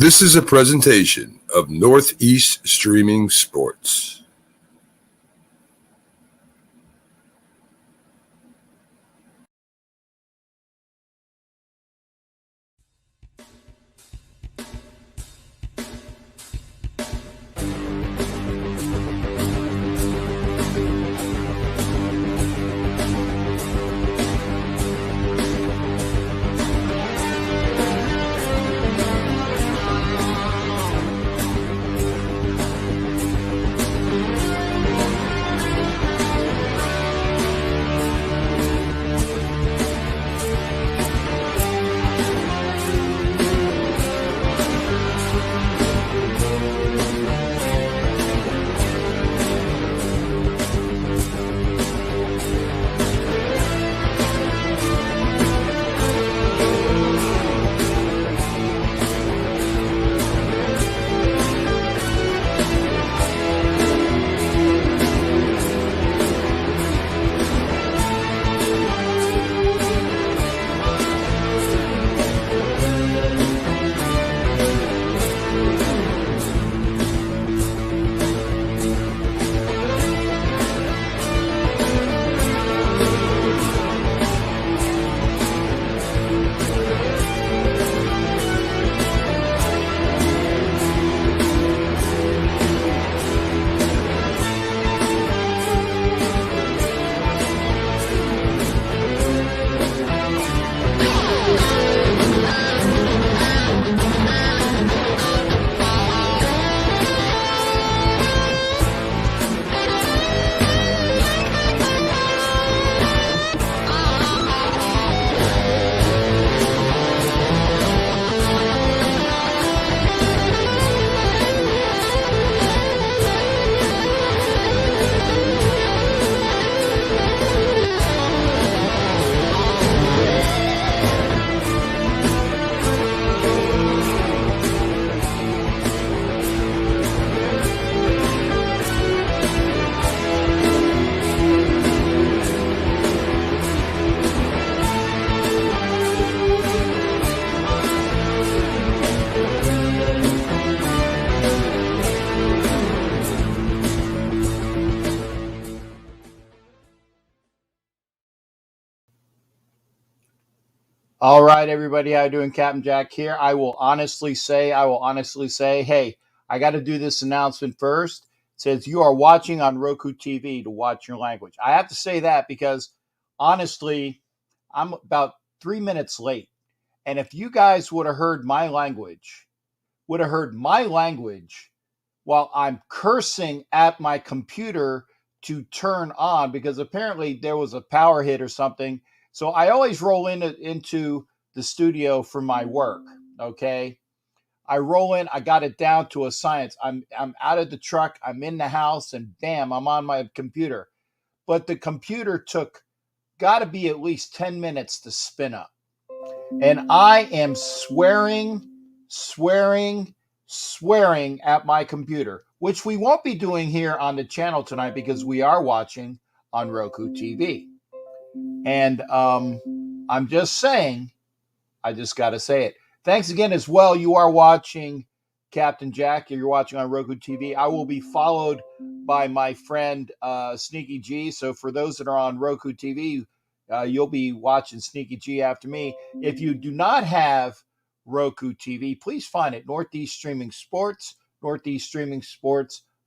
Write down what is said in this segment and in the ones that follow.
This is a presentation of Northeast Streaming Sports. All right, everybody, how you doing? Captain Jack here. I will honestly say, hey, I got to do this announcement first. It says you are watching on Roku TV to watch your language. I have to say that because honestly, I'm about 3 minutes late. And if you guys would have heard my language while I'm cursing at my computer to turn on, because apparently there was a power hit or something. So I always roll into the studio for my work. Okay. I roll in, I got it down to a science. I'm out of the truck, I'm in the house, and bam, I'm on my computer. But the computer got to be at least 10 minutes to spin up. And I am swearing at my computer, which we won't be doing here on the channel tonight because we are watching on Roku TV. And I'm just saying, I just got to say it. Thanks again as well. You are watching Captain Jack. You're watching on Roku TV. I will be followed by my friend Sneaky G. So for those that are on Roku TV, you'll be watching Sneaky G after me. If you do not have Roku TV, please find it. Northeast Streaming Sports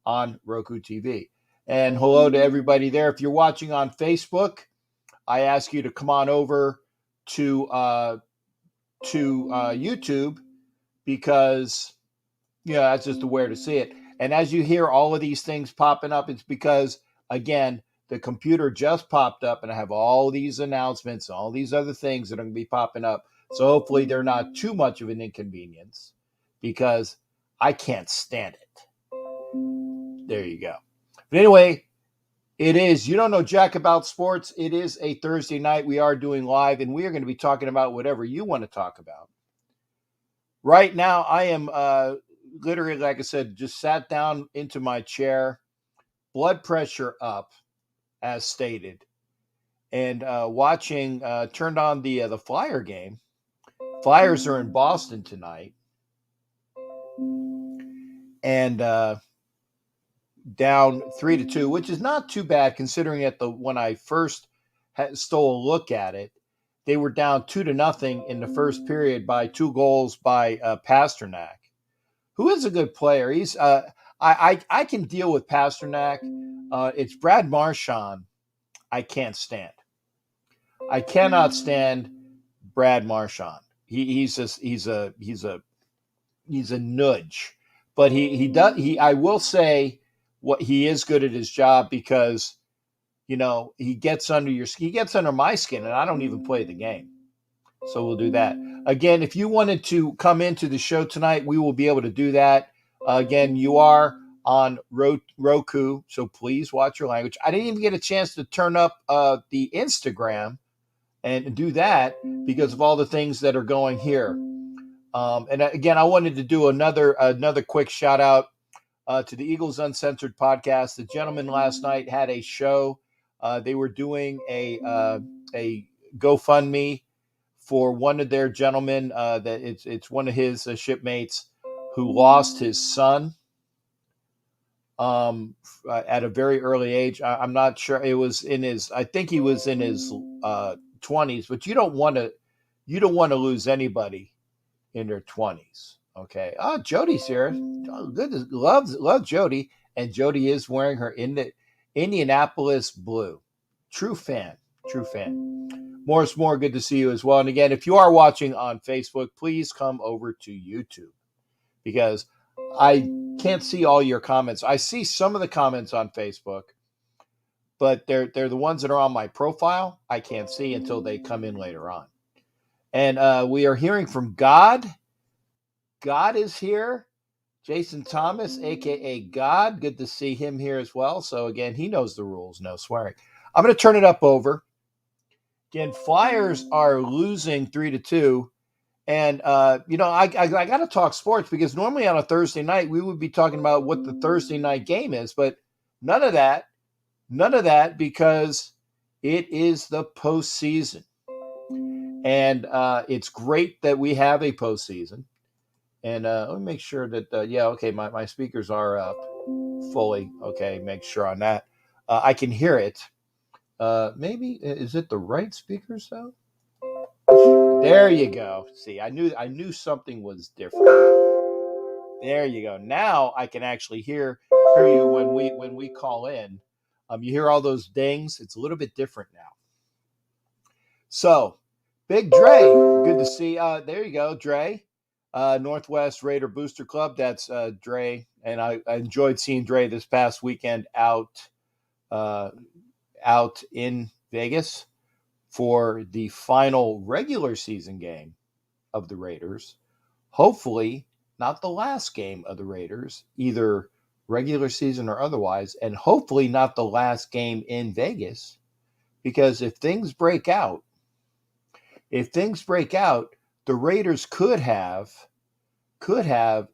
on Roku TV. And hello to everybody there. If you're watching on Facebook, I ask you to come on over to YouTube because that's just the way to see it. And as you hear all of these things popping up, it's because again the computer just popped up and I have all these announcements, all these other things that are going to be popping up. So hopefully they're not too much of an inconvenience because I can't stand it. There you go. But anyway, it is, you don't know jack about sports. It is a Thursday night. We are doing live and we are going to be talking about whatever you want to talk about. Right now, I am literally, like I said, just sat down into my chair, blood pressure up, as stated, and turned on the Flyer game. Flyers are in Boston tonight. and down 3-2, which is not too bad considering when I first stole a look at it, they were down 2-0 in the first period by 2 goals by Pasternak, who is a good player. He's I can deal with Pasternak. It's Brad Marchand I can't stand. I cannot stand Brad Marchand. He's a nudge, but I will say what he is good at his job because he gets under my skin, and I don't even play the game. So we'll do that. Again, if you wanted to come into the show tonight, we will be able to do that. Again, you are on Roku, so please watch your language. I didn't even get a chance to turn up the Instagram and do that because of all the things that are going here. And again, I wanted to do another quick shout out to the Eagles Uncensored podcast. The gentleman last night had a show. They were doing a GoFundMe for one of their gentlemen. That it's one of his shipmates who lost his son at a very early age. I'm not sure. It was I think he was in his 20s, but you don't want to lose anybody in their 20s. Okay. Oh, Jody's here. Oh, goodness, love Jody, and Jody is wearing her Indianapolis blue. True fan. Morris Moore, good to see you as well. And again, if you are watching on Facebook, please come over to YouTube because I can't see all your comments. I see some of the comments on Facebook, but they're the ones that are on my profile. I can't see until they come in later on. And we are hearing from God. God is here. Jason Thomas, a.k.a. God. Good to see him here as well. So, again, he knows the rules. No swearing. I'm going to turn it up over. Again, Flyers are losing 3-2. And, I got to talk sports because normally on a Thursday night, we would be talking about what the Thursday night game is. But none of that because it is the postseason. And it's great that we have a postseason. And let me make sure that, my speakers are up fully. Okay, make sure on that. I can hear it. Maybe, is it the right speakers, though? There you go. See, I knew something was different. There you go. Now I can actually hear you when we call in. You hear all those dings. It's a little bit different now. So, Big Dre, good to see. There you go, Dre. Northwest Raider Booster Club. That's Dre, and I enjoyed seeing Dre this past weekend out in Vegas for the final regular season game of the Raiders. Hopefully, not the last game of the Raiders, either regular season or otherwise, and hopefully not the last game in Vegas, because if things break out, the Raiders could have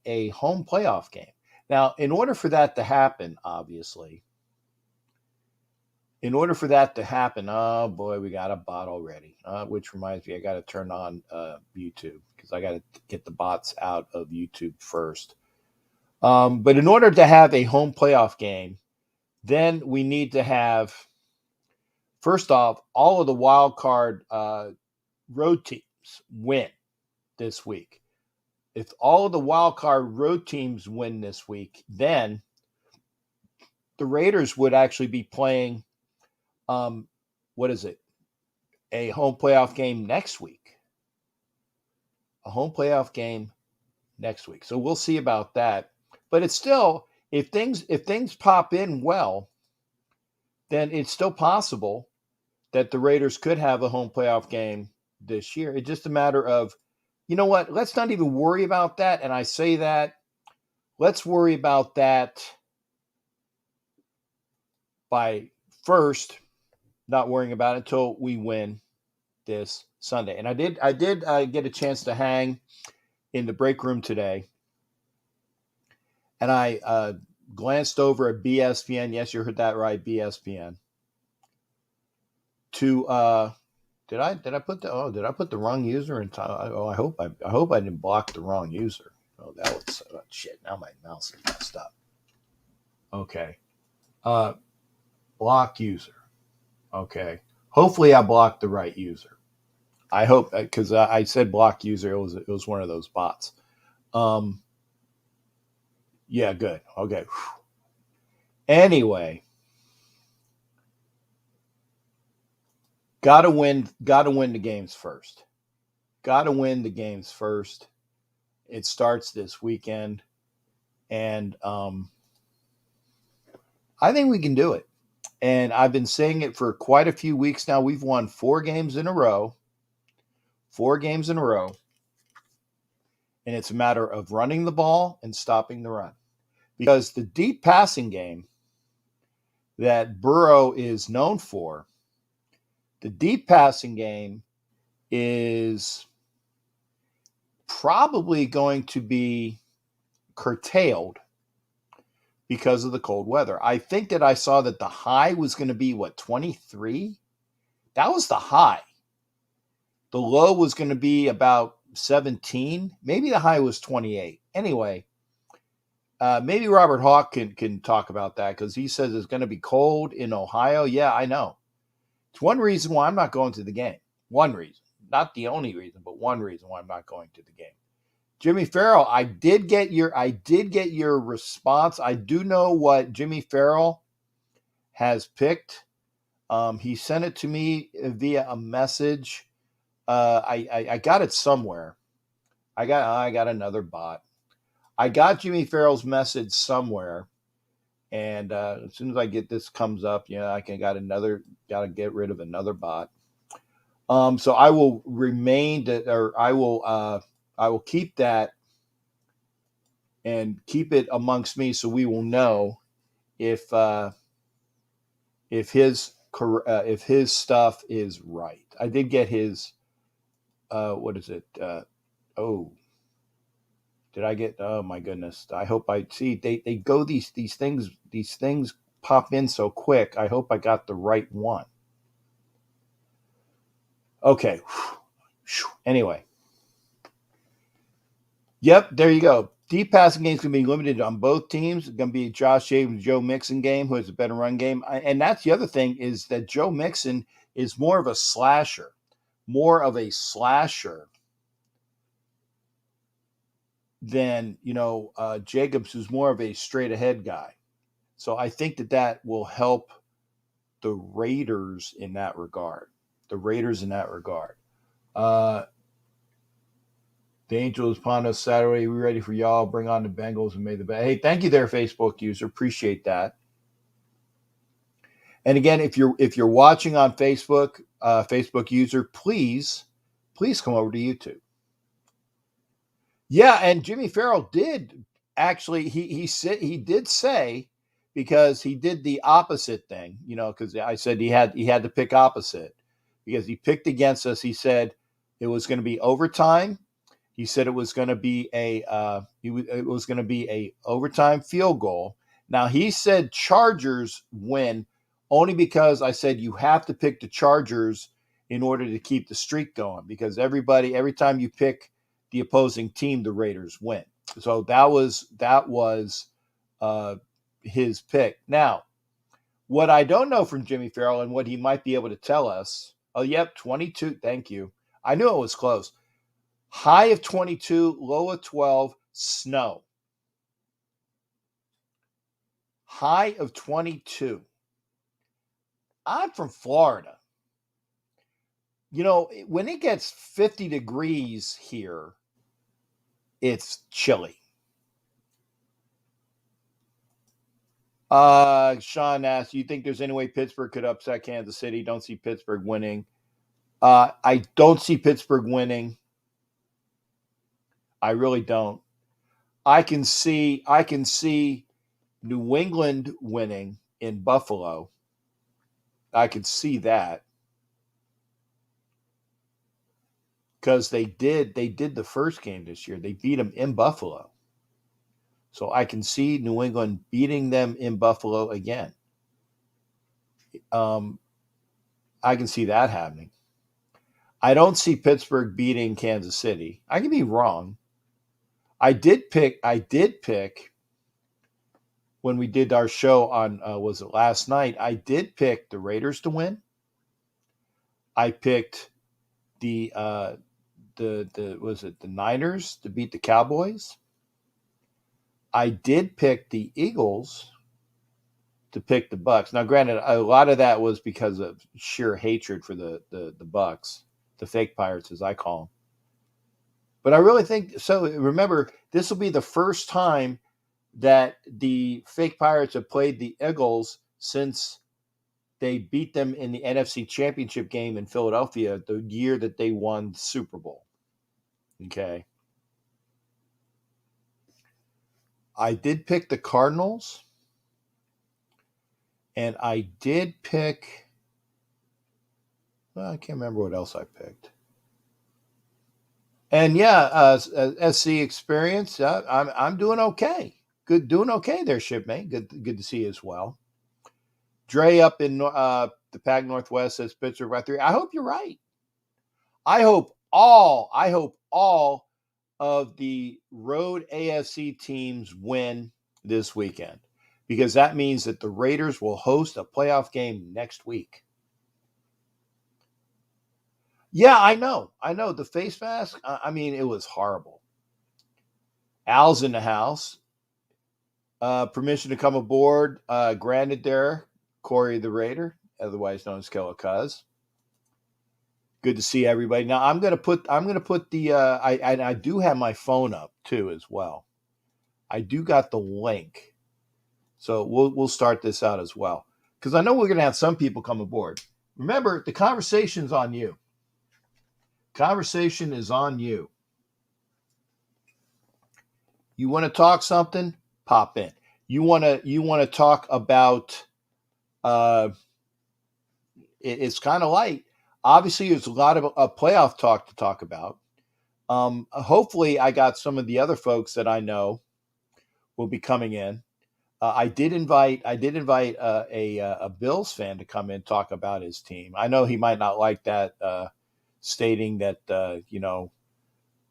a home playoff game. Now, in order for that to happen, obviously, oh boy, we got a bot already, which reminds me, I got to turn on YouTube because I got to get the bots out of YouTube first. But in order to have a home playoff game, then we need to have, first off, all of the wild card road teams win this week. If all of the wild card road teams win this week, then the Raiders would actually be playing, a home playoff game next week. So we'll see about that. But it's still, if things pop in well, then it's still possible that the Raiders could have a home playoff game this year. It's just a matter of, you know what? Let's not even worry about that. And I say that, let's worry about that by first not worrying about it until we win this Sunday. And I did get a chance to hang in the break room today, and I glanced over at BSPN. Yes, you heard that right, BSPN. Did I put the wrong user in time? I hope I didn't block the wrong user. Oh, that was shit. Now my mouse is messed up. Okay. Block user. Okay. Hopefully I blocked the right user. I hope, because I said block user. It was one of those bots. Yeah, good. Okay. Anyway, gotta win the games first. Gotta win the games first. It starts this weekend, and I think we can do it. And I've been saying it for quite a few weeks now. We've won 4 games in a row. 4 games in a row. And it's a matter of running the ball and stopping the run. Because the deep passing game that Burrow is known for, the deep passing game is probably going to be curtailed because of the cold weather. I think that I saw that the high was going to be, 23? That was the high. The low was going to be about 17. Maybe the high was 28. Anyway, maybe Robert Hawk can talk about that because he says it's going to be cold in Ohio. Yeah, I know. It's one reason why I'm not going to the game. One reason. Not the only reason, but one reason why I'm not going to the game. Jimmy Farrell, I did get your response. I do know what Jimmy Farrell has picked. He sent it to me via a message. I got it somewhere. I got another bot. I got Jimmy Farrell's message somewhere, and as soon as I get this comes up, I gotta get rid of another bot. So I will I will keep that and keep it amongst me, so we will know if his stuff is right. I did get his. What is it? Did I get? Oh my goodness! I hope I see. They go these things pop in so quick. I hope I got the right one. Okay. Anyway. Yep, there you go. Deep passing games can be limited on both teams. It's going to be Josh Jacobs, Joe Mixon game, who has a better run game. And that's the other thing is that Joe Mixon is more of a slasher than, Jacobs, who's more of a straight ahead guy. So I think that will help the Raiders in that regard. The Angels upon us Saturday. We ready for y'all. Bring on the Bengals and may the best. Hey, thank you there, Facebook user. Appreciate that. And again, if you're watching on Facebook, Facebook user, please come over to YouTube. Yeah, and Jimmy Farrell did actually. He did say, because he did the opposite thing. Because I said he had to pick opposite because he picked against us. He said it was going to be overtime. He said it was going to be a overtime field goal. Now he said Chargers win only because I said you have to pick the Chargers in order to keep the streak going, because every time you pick the opposing team, the Raiders win. So that was his pick. Now, what I don't know from Jimmy Farrell and what he might be able to tell us. Oh, yep, 22. Thank you. I knew it was close. High of 22, low of 12, snow. High of 22. I'm from Florida. When it gets 50 degrees here, it's chilly. Sean asked, "You think there's any way Pittsburgh could upset Kansas City?" Don't see Pittsburgh winning. I don't see Pittsburgh winning. I really don't. I can see New England winning in Buffalo. I could see that because they did the first game this year. They beat them in Buffalo. So I can see New England beating them in Buffalo again. I can see that happening. I don't see Pittsburgh beating Kansas City. I can be wrong. I did pick when we did our show on was it last night? I did pick the Raiders to win. I picked the was it the Niners to beat the Cowboys. I did pick the Eagles to pick the Bucks. Now, granted, a lot of that was because of sheer hatred for the Bucks, the fake Pirates, as I call them. But I really think so. Remember, this will be the first time that the fake Pirates have played the Eagles since they beat them in the NFC Championship game in Philadelphia the year that they won the Super Bowl. Okay. I did pick the Cardinals, and I did pick, well, I can't remember what else I picked. And yeah, SC experience, I'm doing okay. Good, doing okay there, shipmate. Good to see you as well. Dre up in the Pac Northwest says Pittsburgh by 3. I hope you're right. I hope all of the road AFC teams win this weekend, because that means that the Raiders will host a playoff game next week. Yeah, I know. The face mask, I mean, it was horrible. Al's in the house. Permission to come aboard granted there. Corey the Raider, otherwise known as Killer Cuz. Good to see everybody. Now I'm gonna put the I do have my phone up too as well. I do got the link, so we'll start this out as well, because I know we're gonna have some people come aboard. Remember, the conversation's on you. Conversation is on you. You want to talk something? Pop in. You want to talk about it's kind of light. Obviously, there's a lot of playoff talk to talk about. Hopefully, I got some of the other folks that I know will be coming in. I did invite a Bills fan to come in and talk about his team. I know he might not like that, stating that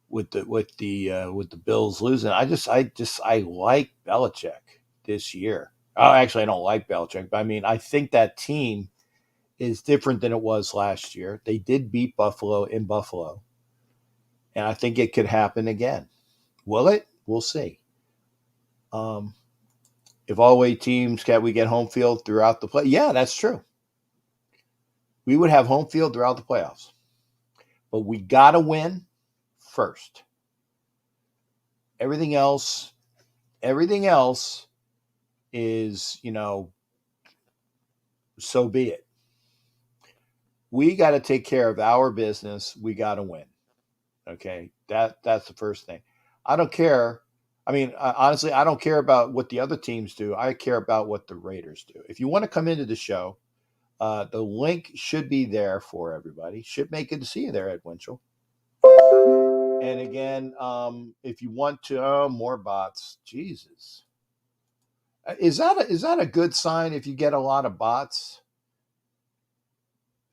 with the Bills losing. I like Belichick this year. Oh, actually, I don't like Belichick, but I mean, I think that team is different than it was last year. They did beat Buffalo in Buffalo, and I think it could happen again. Will it? We'll see. If all away teams can we get home field throughout the play? Yeah, that's true. We would have home field throughout the playoffs, but we gotta win first. Everything else is, so be it. We got to take care of our business. We got to win. Okay, that's the first thing. I don't care. I mean, honestly, I don't care about what the other teams do. I care about what the Raiders do. If you want to come into the show, the link should be there for everybody. Should make it to see you there, Ed Winchell. And again, if you want to, more bots. Jesus, is that a good sign if you get a lot of bots?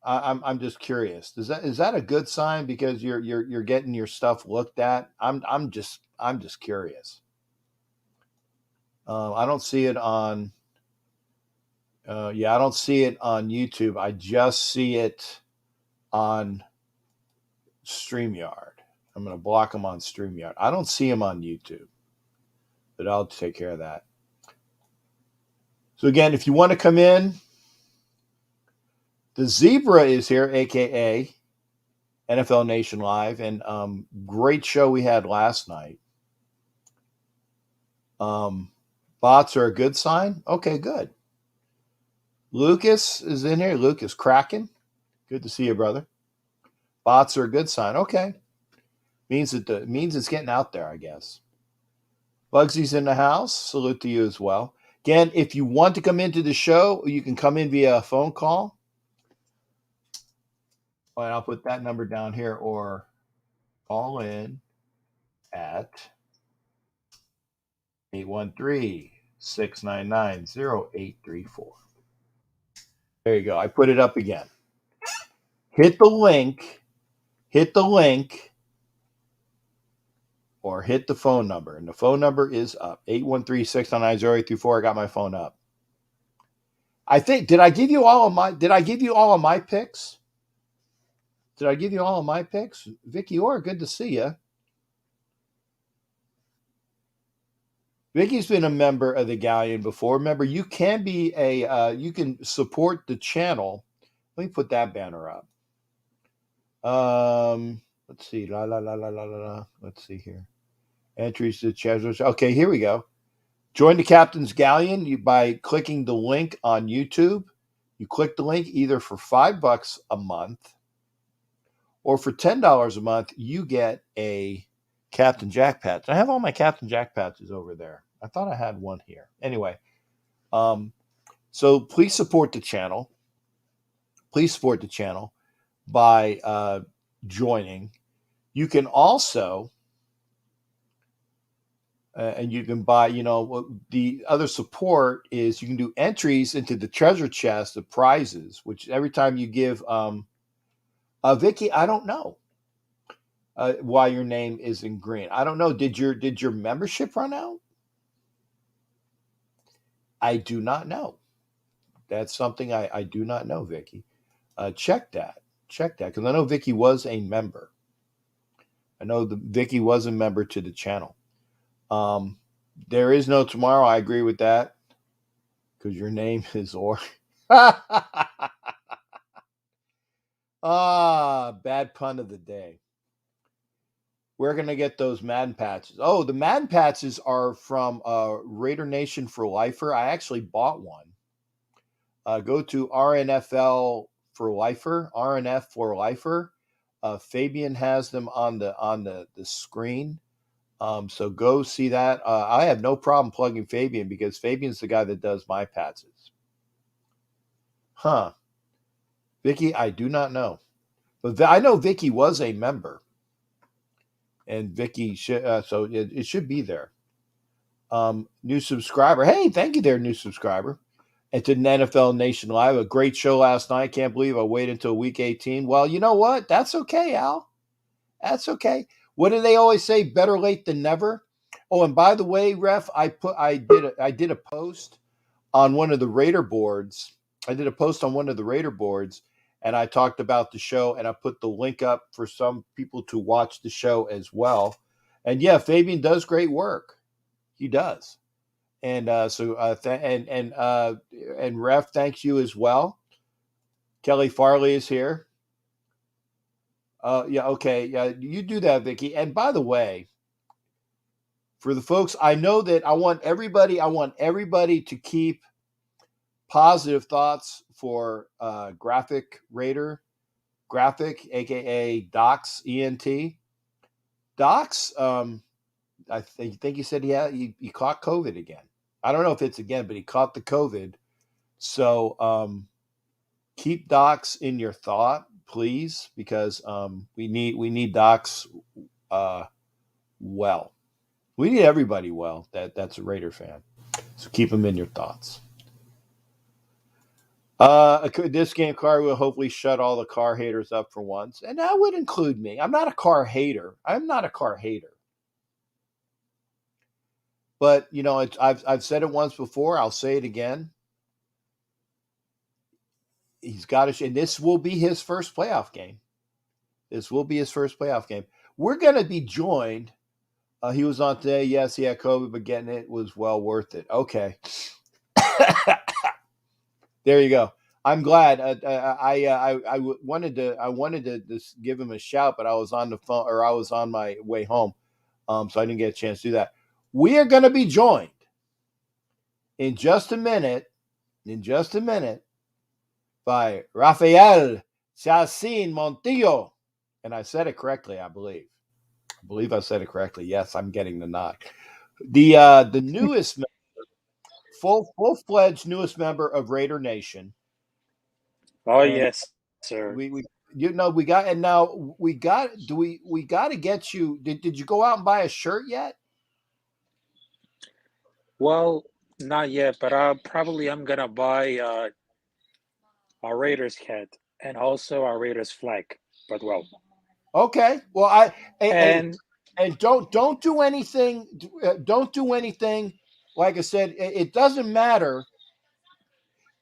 I'm just curious. Is that a good sign because you're getting your stuff looked at? I'm just curious. I don't see it on. I don't see it on YouTube. I just see it on StreamYard. I'm going to block them on StreamYard. I don't see them on YouTube, but I'll take care of that. So again, if you want to come in, the Zebra is here, aka NFL Nation Live, and great show we had last night. Bots are a good sign. Okay, good. Lucas is in here. Lucas Kraken. Good to see you, brother. Bots are a good sign. Okay. Means it's getting out there, I guess. Bugsy's in the house. Salute to you as well. Again, if you want to come into the show, you can come in via a phone call. And I'll put that number down here, or call in at 813-699-0834. There you go. I put it up again. Hit the link. or hit the phone number. And the phone number is up 813-699-0834. I got my phone up. I think, did I give you all of my picks? Did I give you all of my picks? Vicky Orr, good to see you. Vicky's been a member of the Galleon before. Remember, you can be you can support the channel. Let me put that banner up. Let's see. Let's see here. Entries to Treasures. Okay, here we go. Join the Captain's Galleon by clicking the link on YouTube. You click the link either for $5 a month or for $10 a month. You get a Captain Jack patch. I have all my Captain Jack patches over there. I thought I had one here. Anyway, so please support the channel. Please support the channel by joining. You can also, and you can buy, the other support is you can do entries into the treasure chest of prizes, which every time you give, Vicky, I don't know why your name is in green. I don't know. Did your membership run out? I do not know. That's something I do not know, Vicky. Check that, because I know Vicky was a member. I know Vicky was a member to the channel. There is no tomorrow. I agree with that, because your name is Or. Bad pun of the day. We're going to get those Madden patches. Oh, the Madden patches are from Raider Nation for Lifer. I actually bought one. Go to RNFL for Lifer, RNF for Lifer. Fabian has them on the screen. So go see that. I have no problem plugging Fabian because Fabian's the guy that does my patches. Huh. Vicky, I do not know. But I know Vicky was a member. And Vicky, so it should be there. New subscriber. Hey, thank you there, new subscriber. And to NFL Nation Live, a great show last night. Can't believe I waited until week 18. Well, you know what? That's okay, Al. That's okay. What do they always say? Better late than never. Oh, and by the way, Ref, I did a post on one of the Raider boards. And I talked about the show, and I put the link up for some people to watch the show as well. And yeah, Fabian does great work. He does. And and Ref, thanks you as well. Kelly Farley is here. Yeah, okay. Yeah, you do that, Vicky. And by the way, for the folks, I know that I want everybody to keep positive thoughts for Graphic, aka Docs ENT. Docs, I think he said he caught COVID again. I don't know if it's again, but he caught the COVID. So keep Docs in your thought, please, because we need Docs well. We need everybody well that's a Raider fan. So keep them in your thoughts. This game car will hopefully shut all the car haters up for once, and that would include me. I'm not a car hater. But I've said it once before. I'll say it again. He's got to, and this will be his first playoff game. We're going to be joined. He was on today. Yes, he had COVID, but getting it was well worth it. Okay. There you go. I'm glad. I wanted to just give him a shout, but I was on the phone, or I was on my way home, so I didn't get a chance to do that. We are going to be joined in just a minute by Rafael Chacin Montillo, and I said it correctly. I believe I said it correctly. Yes, I'm getting the nod. The newest full-fledged newest member of Raider Nation. Oh, and yes, sir. We got to get you. Did you go out and buy a shirt yet? Well, not yet, but I'm gonna buy our Raiders hat and also our Raiders flag. But well, okay. Well, and and don't do anything. Don't do anything. Like I said, it doesn't matter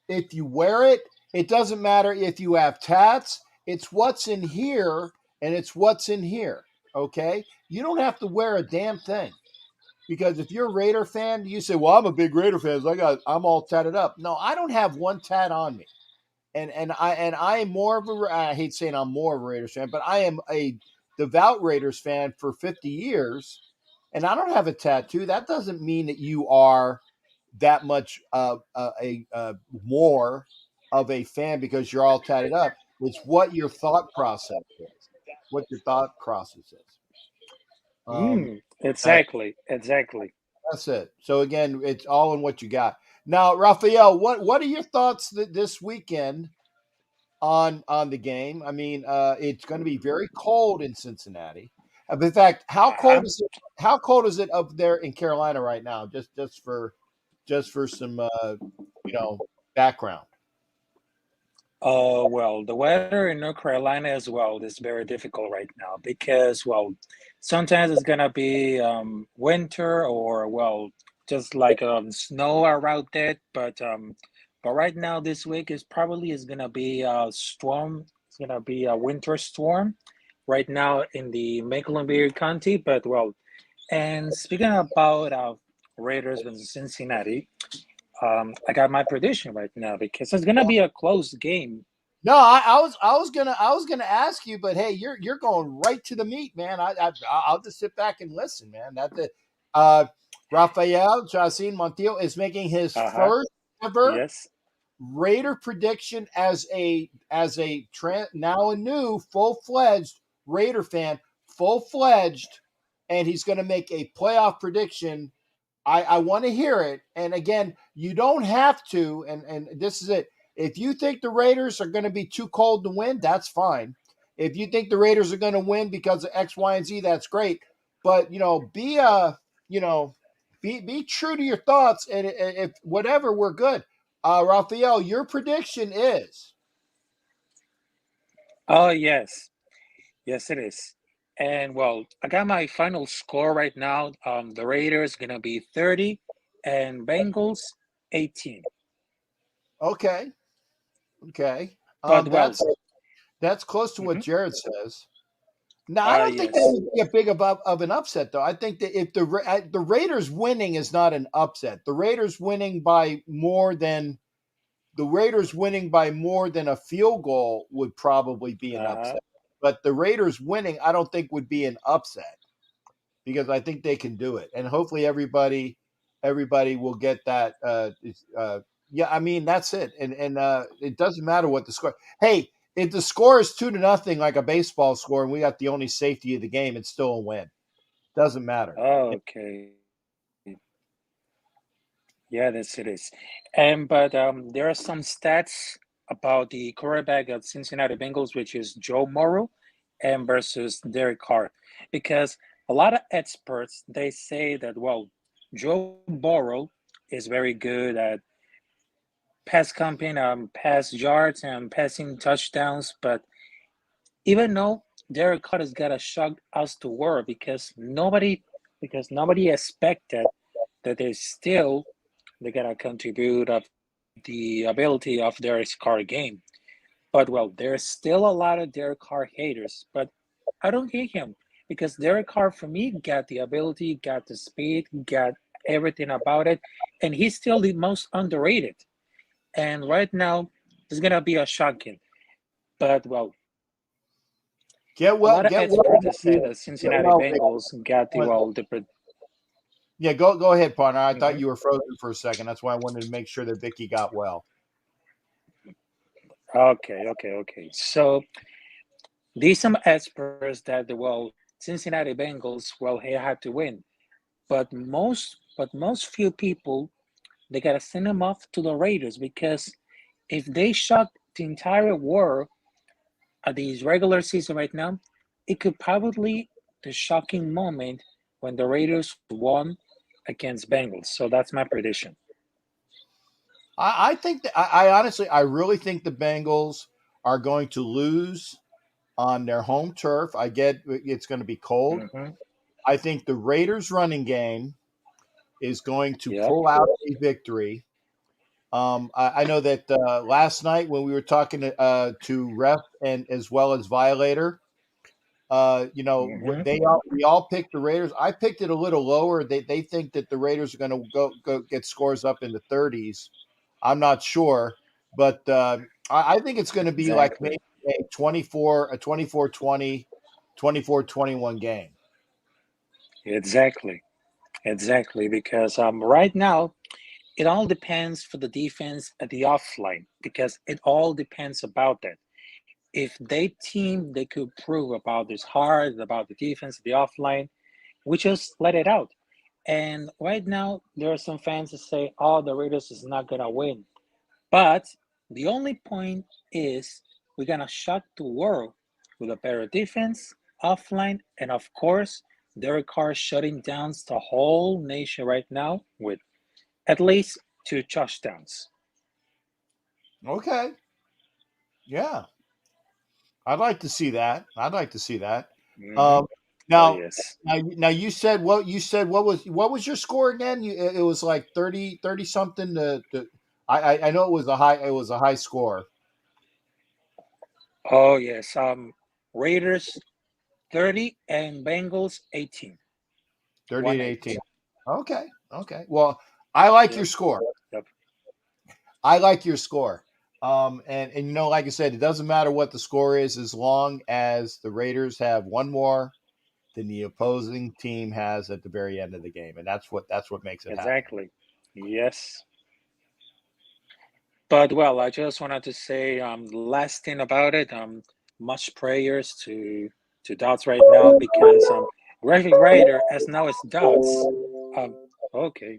if you wear it. It doesn't matter if you have tats. It's what's in here, and it's what's in here. Okay, you don't have to wear a damn thing. Because if you're a Raider fan, you say, "Well, I'm a big Raider fan. So I'm all tatted up." No, I don't have one tat on me, and I am more of a. I hate saying I'm more of a Raiders fan, but I am a devout Raiders fan for 50 years, and I don't have a tattoo. That doesn't mean that you are that much more of a fan because you're all tatted up. It's what your thought process is. What your thought process is. That Exactly. That's it. So again, it's all in what you got. Now, Raphael, what are your thoughts this weekend on the game? I mean, it's going to be very cold in Cincinnati. In fact, how Uh-huh. cold is it? How cold is it up there in Carolina right now? Just for some background. Well, the weather in North Carolina as well is very difficult right now because, well, sometimes it's gonna be winter or well, just like snow around it. But right now this week is gonna be a storm. It's gonna be a winter storm right now in the Mecklenburg County. But well, and speaking about Raiders versus Cincinnati, I got my prediction right now because it's gonna be a close game. No, I was gonna ask you, but hey, you're going right to the meat, man. I'll just sit back and listen, man. That's it. Uh, Rafael Jacin Montiel is making his Uh-huh. first ever Yes. Raider prediction now a new full fledged Raider fan, full fledged, and he's going to make a playoff prediction. I want to hear it. And again, you don't have to. And this is it. If you think the Raiders are going to be too cold to win, that's fine. If you think the Raiders are going to win because of X, Y, and Z, that's great. But be true to your thoughts. And if whatever, we're good. Raphael, your prediction is Oh, yes. Yes, it is. And well, I got my final score right now. The Raiders gonna be 30 and Bengals 18. okay. Okay. But well, That's close to what mhm, Jared says. Now, I don't think that yes. would be a big of an upset, though. I think that if the Raiders winning is not an upset, the Raiders winning by more than a field goal would probably be an Uh-huh. upset. But the Raiders winning, I don't think would be an upset because I think they can do it, and hopefully everybody will get that. Yeah, I mean that's it, and it doesn't matter what the score. Hey, if the score is 2-0, like a baseball score, and we got the only safety of the game, it's still a win. Doesn't matter. Okay. Yeah, that's it is. And but there are some stats about the quarterback of Cincinnati Bengals, which is Joe Morrow, and versus Derek Carr, because a lot of experts they say that well, Joe Burrow is very good at pass comping, pass yards, and passing touchdowns, but even though Derek Carr has got a shock us to world because nobody expected that they're gonna contribute of the ability of Derek Carr game. But well, there's still a lot of Derek Carr haters, but I don't hate him because Derek Carr for me got the ability, got the speed, got everything about it, and he's still the most underrated. And right now, it's gonna be a shocking. But well, a lot of Get experts have said well. that Get Cincinnati well. Bengals got Yeah, go ahead, partner. I thought Mhm. you were frozen for a second. That's why I wanted to make sure that Vicky got well. Okay. So these some experts that well Cincinnati Bengals well they had to win, but most few people they gotta send them off to the Raiders because if they shock the entire world at these regular season right now, it could probably the shocking moment when the Raiders won against Bengals. So that's my prediction. I think that I honestly, I really think the Bengals are going to lose on their home turf. I get it's going to be cold. Mm-hmm. I think the Raiders running game is going to Yep. pull out a victory. I know that last night when we were talking to Ref and as well as Violator, Mhm. we all picked the Raiders. I picked it a little lower. They think that the Raiders are going to go get scores up in the 30s. I'm not sure, but I think it's going to be like Exactly. maybe a 24-20, 24-21 game. Exactly. Exactly. Because right now it all depends for the defense at the offline because it all depends about that. If they could prove about this hard about the defense at the offline, we just let it out. And right now there are some fans that say, "Oh, the Raiders is not gonna win." But the only point is we're gonna shock the world with a better defense, offline, and of course, Derek Carr shutting down the whole nation right now with at least 2 touchdowns. Okay, yeah, I'd like to see that. I'd like to see that. Mm-hmm. Um, Oh now, yes. now what was your score again? It was like 30 something. I know it was a high score. Oh yes. Raiders 30 and Bengals 18. 30 1 to 8. 18. Okay, okay. Well, I like your Yep. score. Yep. I like your score. And like I said, it doesn't matter what the score is as long as the Raiders have one more than the opposing team has at the very end of the game, and that's what makes it happen. Exactly. Yes. But well, I just wanted to say the last thing about it. Much prayers to Dots right now because graphic writer as now as Dots. Um, okay.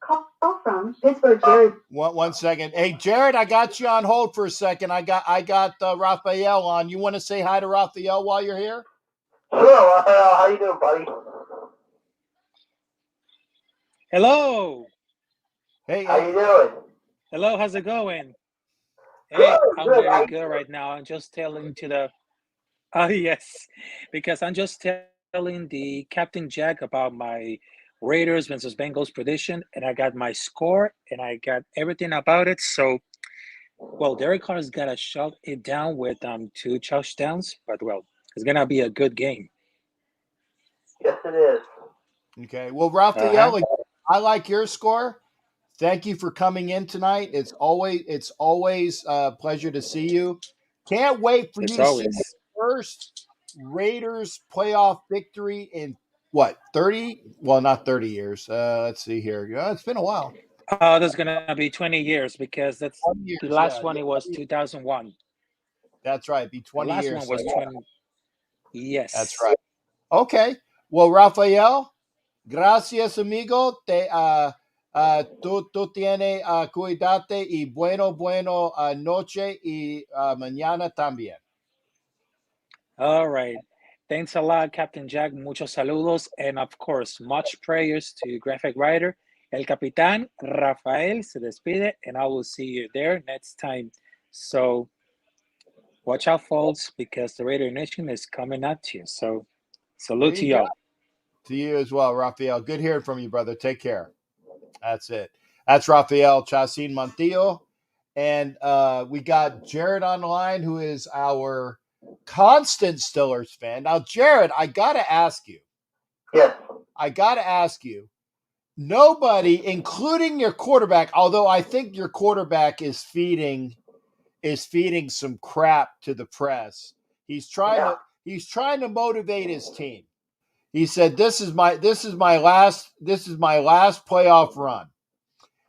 Call from Pittsburgh, Jared. One second. Hey, Jared, I got you on hold for a second. I got Raphael on. You want to say hi to Raphael while you're here? Sure, Raphael. How you doing, buddy? Hello. Hey, How you doing? Hello. How's it going? Hey, Good, I'm good. very good right now. I'm just telling to the. Oh yes, because I'm just telling the Captain Jack about my Raiders versus Bengals prediction, and I got my score and I got everything about it. So, well, Derek Carr's gotta shut it down with 2 touchdowns, but well, it's gonna be a good game. Yes, it is. okay. Well, Uh huh. Raphael, I like your score. Thank you for coming in tonight. It's always a pleasure to see you. Can't wait for you It's to see the always. first Raiders playoff victory in what 30? Well, not 30 years. Let's see here. Yeah, it's been a while. Oh, that's gonna be 20 years because that's 20 the years. last Yeah, one. It was 2001. that's right. Be The 20 last one years. So was yeah, 20. that's Yes. right. Okay. Well, Rafael, gracias, amigo. Tú tienes cuídate y bueno noche y mañana también. All right. Thanks a lot, Captain Jack. Muchos saludos. And of course, much prayers to graphic writer. El Capitán Rafael se despide, and I will see you there next time. So watch out, folks, because the Raider Nation is coming at you. So There salute to you go. y'all. To you as well, Rafael. Good hearing from you, brother. Take care. That's it. That's Rafael Chacin Montillo. And we got Jared on the line, who is our constant Stillers fan. Now, Jared, I got to ask you. Yes. Nobody, including your quarterback, although I think your quarterback is feeding some crap to the press. He's trying Yeah. to motivate his team. He said, "This is my last playoff run."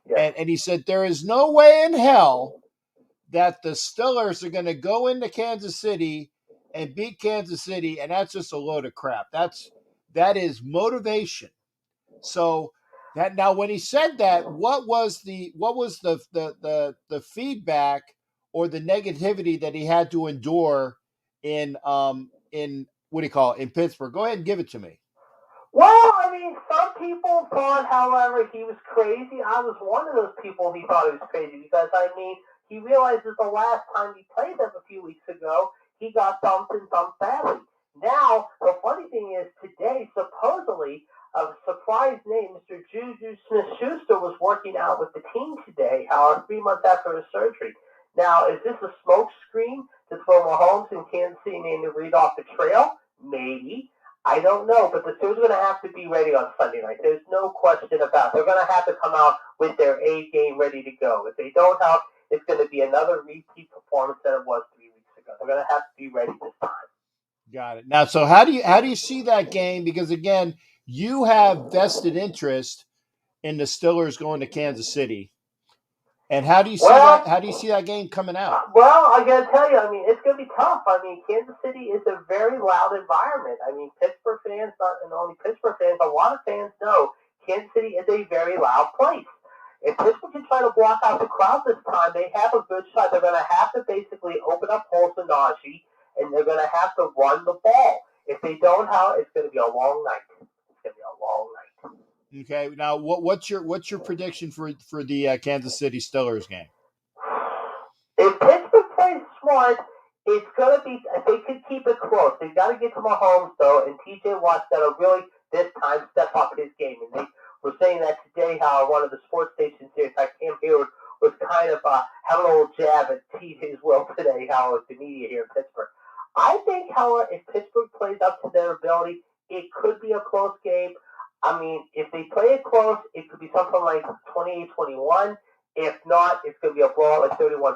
Yes. And he said, "There is no way in hell that the Stillers are going to go into Kansas City and beat Kansas City, and that's just a load of crap. That is motivation." So that now, when he said that, what was the feedback or the negativity that he had to endure in what do you call it, in Pittsburgh? Go ahead and give it to me. Well, I mean, some people thought, however, he was crazy. I was one of those people he thought he was crazy because, I mean, he realizes the last time he played them a few weeks ago, he got thumped and thumped badly. Now, the funny thing is, today, supposedly, a surprise name, Mr. Juju Smith-Schuster, was working out with the team today, 3 months after his surgery. Now, is this a smoke screen to throw Mahomes and Kansas City and Andy Reid off the trail? Maybe. I don't know, but the Steelers are going to have to be ready on Sunday night. There's no question about it. They're going to have to come out with their A game ready to go. If they don't have, it's going to be another repeat performance than it was 3 weeks ago. They're going to have to be ready this time. Got it. Now, so how do you see that game? Because again, you have vested interest in the Steelers going to Kansas City, and how do you see that? How do you see that game coming out? Well, I got to tell you, I mean, it's going to be tough. I mean, Kansas City is a very loud environment. I mean, Pittsburgh fans, not only Pittsburgh fans, a lot of fans know Kansas City is a very loud place. If Pittsburgh can try to block out the crowd this time, they have a good shot. They're going to have to basically open up holes to Nagy, and they're going to have to run the ball. If they don't, it's going to be a long night. It's going to be a long night. Okay. Now, what's your prediction for the Kansas City Steelers game? If Pittsburgh plays smart, it's going to be. They could keep it close. They got to get to Mahomes though, and T.J. Watt's got to really this time step up his game. And they were saying that today. How one of the sports stations here, Cam Hayward, was kind of having a little jab at T.J.'s will today. How with the media here in Pittsburgh. I think, however, if Pittsburgh plays up to their ability, it could be a close game. I mean, if they play it close, it could be something like 28-21. If not, it's going to be a blowout like 31-14.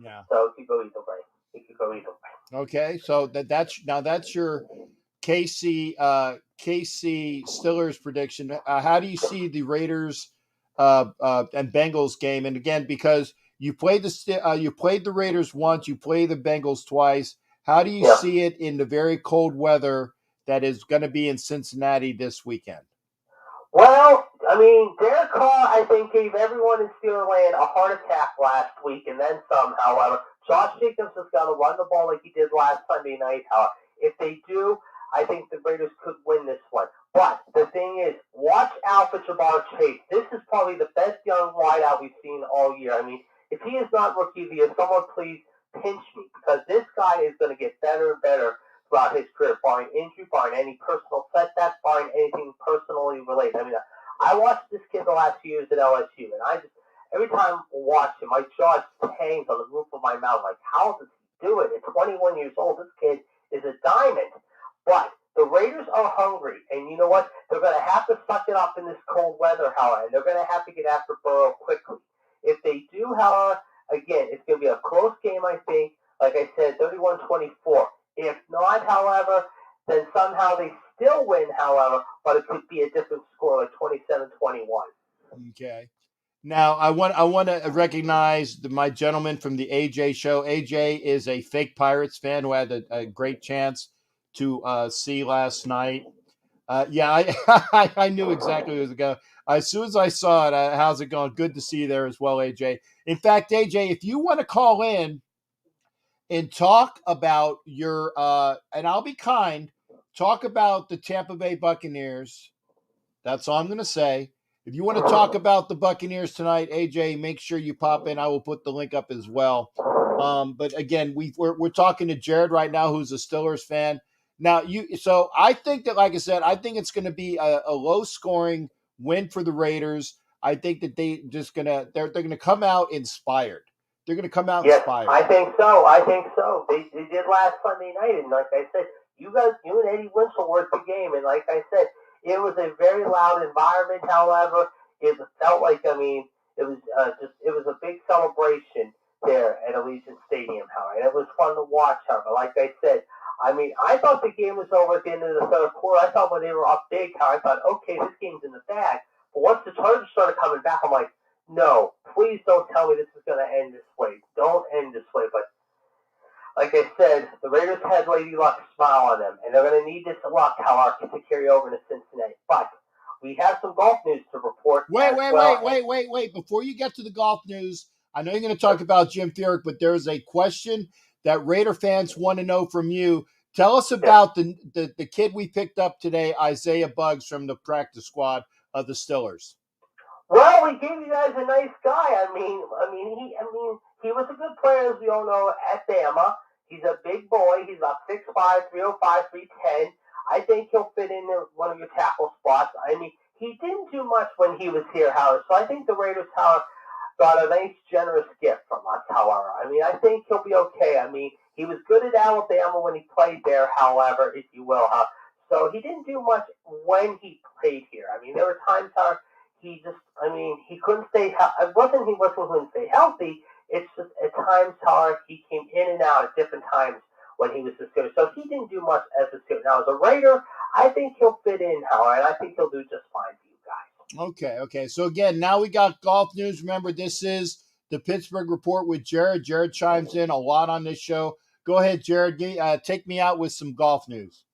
Yeah. So it could go either way. It could go either way. Okay, so that's your KC Steelers prediction. How do you see the Raiders and Bengals game? And again, because you played the Raiders once, you play the Bengals twice. How do you see it in the very cold weather that is going to be in Cincinnati this weekend? Well, I mean, Derek Carr, I think, gave everyone in Steelerland a heart attack last week, and then some, however. Josh Jacobs has got to run the ball like he did last Sunday night. If they do, I think the Raiders could win this one. But the thing is, watch out for Ja'Marr Chase. This is probably the best young wideout we've seen all year. I mean, if he is not Rookie of the Year, someone please pinch me, because this guy is going to get better and better throughout his career, barring injury, barring any personal setback, barring anything personally related. I mean, I watched this kid the last few years at LSU, and every time I watch him, my jaw just hangs on the roof of my mouth. Like, how does he do it? At 21 years old, this kid is a diamond. But the Raiders are hungry, and you know what? They're going to have to suck it up in this cold weather, however, and they're going to have to get after Burrow quickly. If they do, however, again, it's going to be a close game, I think. Like I said, 31-24. If not, however, then somehow they still win, however, but it could be a different score, like 27-21. Okay. Now, I want to recognize my gentleman from the AJ show. AJ is a fake Pirates fan who had a great chance to see last night. I knew exactly who it was going. As soon as I saw it, how's it going? Good to see you there as well, AJ. In fact, AJ, if you want to call in and talk about your and I'll be kind, talk about the Tampa Bay Buccaneers. That's all I'm going to say. If you want to talk about the Buccaneers tonight, AJ, make sure you pop in. I will put the link up as well. But again, we're talking to Jared right now, who's a Steelers fan. Now, so I think that, like I said, I think it's going to be a low-scoring win for the Raiders. I think that they're going to come out inspired. They're going to come out inspired. I think so. They did last Sunday night, and like I said, you and Eddie Winslow worked the game, and like I said, it was a very loud environment. However, it felt like, I mean, it was a big celebration there at Allegiant Stadium. However, and it was fun to watch. However, like I said, I mean, I thought the game was over at the end of the third quarter. I thought when they were up big, I thought, okay, this game's in the bag. But once the Chargers started coming back, I'm like, no, please don't tell me this is going to end this way. Don't end this way. But like I said, the Raiders had Lady Luck smile on them, and they're going to need this luck, however, to carry over to Cincinnati. But we have some golf news to report. Wait. Before you get to the golf news, I know you're going to talk about Jim Furyk, but there's a question that Raider fans want to know from you. Tell us about the kid we picked up today, Isaiah Buggs, from the practice squad of the Steelers. Well, we gave you guys a nice guy. I mean, he was a good player, as we all know, at Bama. He's a big boy. He's about 6'5", 305, 310. I think he'll fit in one of your tackle spots. I mean, he didn't do much when he was here, Howard. So I think the Raiders, Howard, got a nice, generous gift from us, however. I mean, I think he'll be okay. I mean, he was good at Alabama when he played there, however, if you will. So he didn't do much when he played here. I mean, there were times how he just, I mean, he couldn't stay, it wasn't he couldn't stay healthy. It's just at times how he came in and out at different times when he was a student. So he didn't do much as a student. Now, as a Raider, I think he'll fit in, Howard, and I think he'll do just fine for you guys. Okay. So again, now we got golf news. Remember, this is the Pittsburgh Report with Jared. Jared chimes in a lot on this show. Go ahead, Jared. Take me out with some golf news.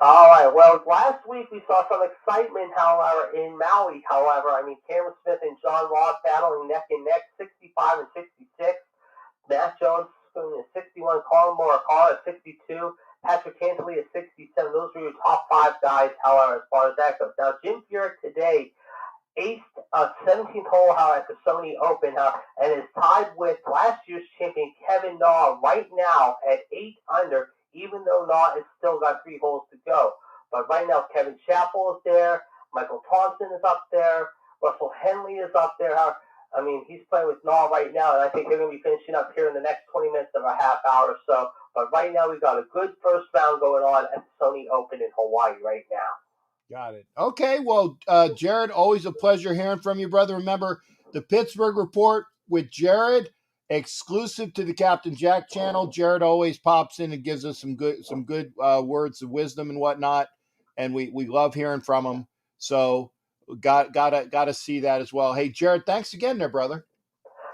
All right. Well, last week we saw some excitement, however, in Maui. However, I mean, Cameron Smith and John Ross battling neck and neck, 65 and 66. Matt Jones at 61, Colin Morikawa at 62, Patrick Cantley at 67. Those were your top 5 guys, however, as far as that goes. Now, Jim Furyk today aced a 17th hole at the Sony Open and is tied with last year's champion Kevin Na right now at 8 under, even though Na has still got 3 holes to go. But right now, Kevin Chappell is there, Michael Thompson is up there, Russell Henley is up there. I mean, he's playing with Na right now, and I think they're going to be finishing up here in the next 20 minutes of a half hour or so. But right now, we've got a good first round going on at the Sony Open in Hawaii right now. Got it. Okay, well, Jared, always a pleasure hearing from you, brother. Remember, the Pittsburgh Report with Jared, exclusive to the Captain Jack channel. Jared always pops in and gives us some good words of wisdom and whatnot, and we love hearing from him. So gotta see that as well. Hey, Jared, thanks again there, brother.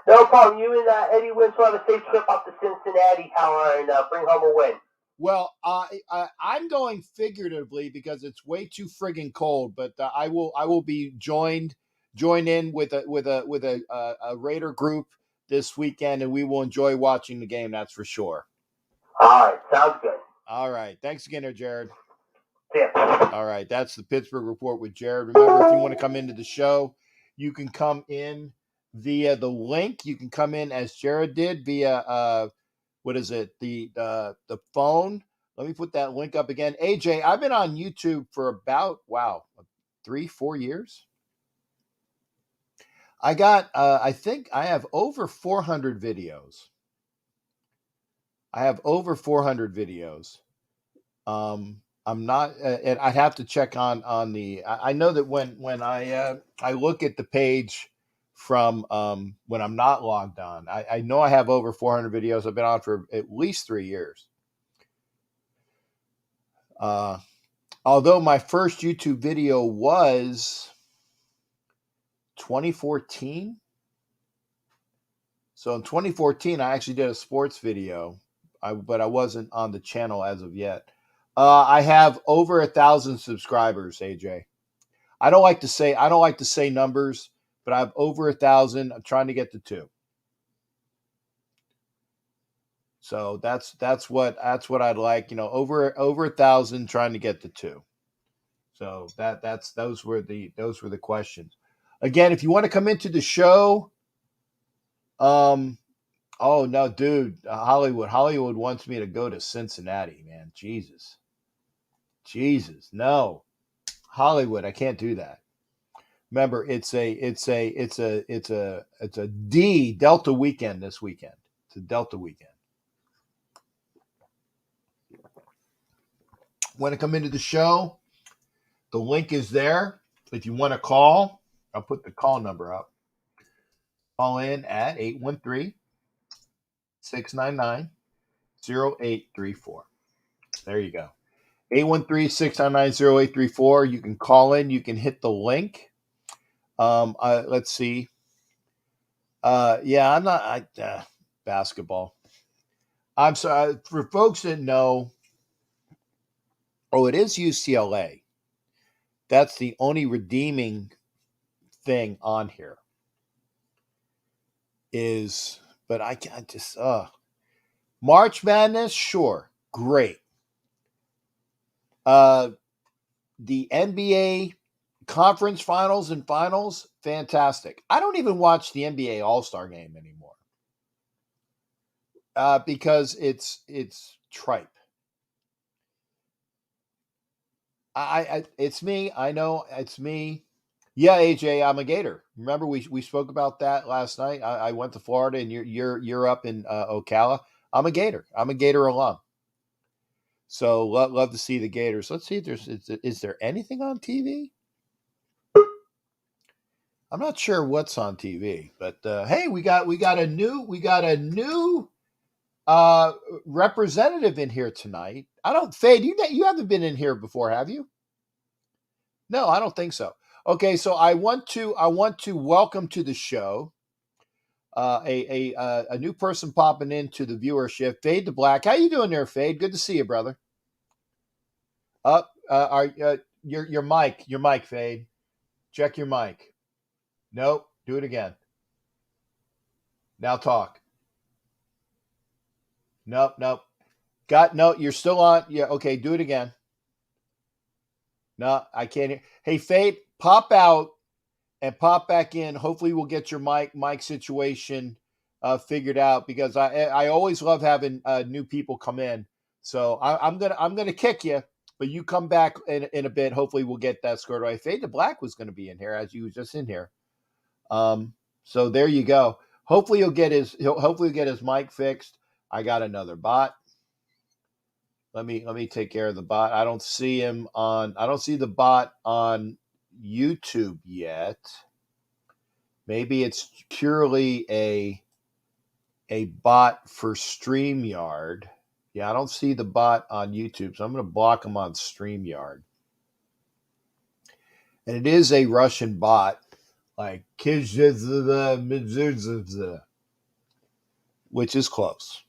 No problem. You and Eddie Winslow have a safe trip up to Cincinnati, Howard, and bring home a win. Well, I'm going figuratively because it's way too friggin' cold. But I will be joined in with a Raider group this weekend, and we will enjoy watching the game. That's for sure. All right, sounds good. All right, thanks again, there, Jared. Yeah. All right, that's the Pittsburgh Report with Jared. Remember, if you want to come into the show, you can come in via the link. You can come in as Jared did via what is it? The phone. Let me put that link up again. AJ, I've been on YouTube for about 3-4 years. I got I think I have over 400 videos. I'm not, and I'd have to check on the. I know that when I look at the page from when I'm not logged on, I know I have over 400 videos. I've been on for at least 3 years. Although my first YouTube video was 2014. So in 2014, I actually did a sports video, but I wasn't on the channel as of yet. I have over 1,000 subscribers, AJ. I don't like to say numbers, but I have over 1,000. I'm trying to get to 2. So that's what I'd like. Over 1,000, trying to get to 2. So those were the questions. Again, if you want to come into the show, oh no, dude, Hollywood wants me to go to Cincinnati, man. Jesus, no, Hollywood, I can't do that. Remember, it's a Delta weekend this weekend. It's a Delta weekend. Want to come into the show? The link is there. If you want to call, I'll put the call number up. Call in at 813-699-0834. There you go. 813-699-0834. You can call in. You can hit the link. Let's see. I'm not basketball. I'm sorry for folks that know. Oh, it is UCLA. That's the only redeeming thing on here. But I can't just March Madness, sure, great. The NBA conference finals and finals, fantastic. I don't even watch the NBA All-Star game anymore. because it's tripe. It's me. I know it's me. Yeah, AJ, I'm a Gator. Remember we spoke about that last night. I went to Florida, and you're up in Ocala. I'm a Gator. I'm a Gator alum. So love to see the Gators. Let's see if is there anything on TV. I'm not sure what's on TV, but hey, we got a new representative in here tonight. I don't, Fade, you haven't been in here before, have you? No, I don't think so. Okay, so I want to welcome to the show a new person popping into the viewership. Fade to Black. How you doing there, Fade? Good to see you, brother. Your mic, Fade. Check your mic. Nope. Do it again. Now talk. Nope. No, you're still on. Yeah, okay, do it again. No, I can't hear. Hey, Fade, pop out and pop back in. Hopefully we'll get your mic situation figured out, because I always love having new people come in. So I'm gonna kick you, but you come back in a bit. Hopefully we'll get that squared away. Fade to Black was gonna be in here, as you was just in here. So there you go. Hopefully he'll get his mic fixed. I got another bot. Let me take care of the bot. I don't see the bot on YouTube yet. Maybe it's purely a bot for StreamYard. Yeah, I don't see the bot on YouTube, so I'm going to block him on StreamYard. And it is a Russian bot, like which is close.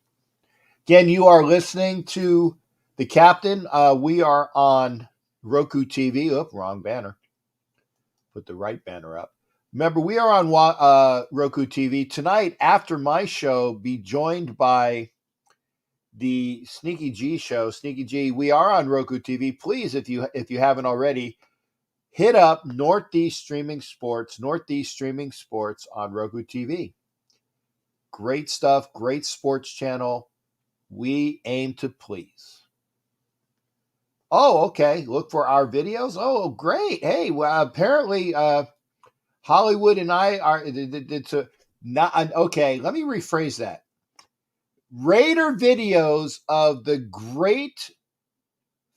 Again, you are listening to The Captain. We are on Roku TV. Oh, wrong banner. Put the right banner up. Remember, we are on Roku TV. Tonight, after my show, be joined by the Sneaky G show. Sneaky G, we are on Roku TV. Please, if you haven't already, hit up Northeast Streaming Sports on Roku TV. Great stuff, great sports channel. We aim to please. Oh, okay. Look for our videos. Oh, great. Hey, well, apparently Hollywood and I are not okay. Let me rephrase that. Raider videos of the great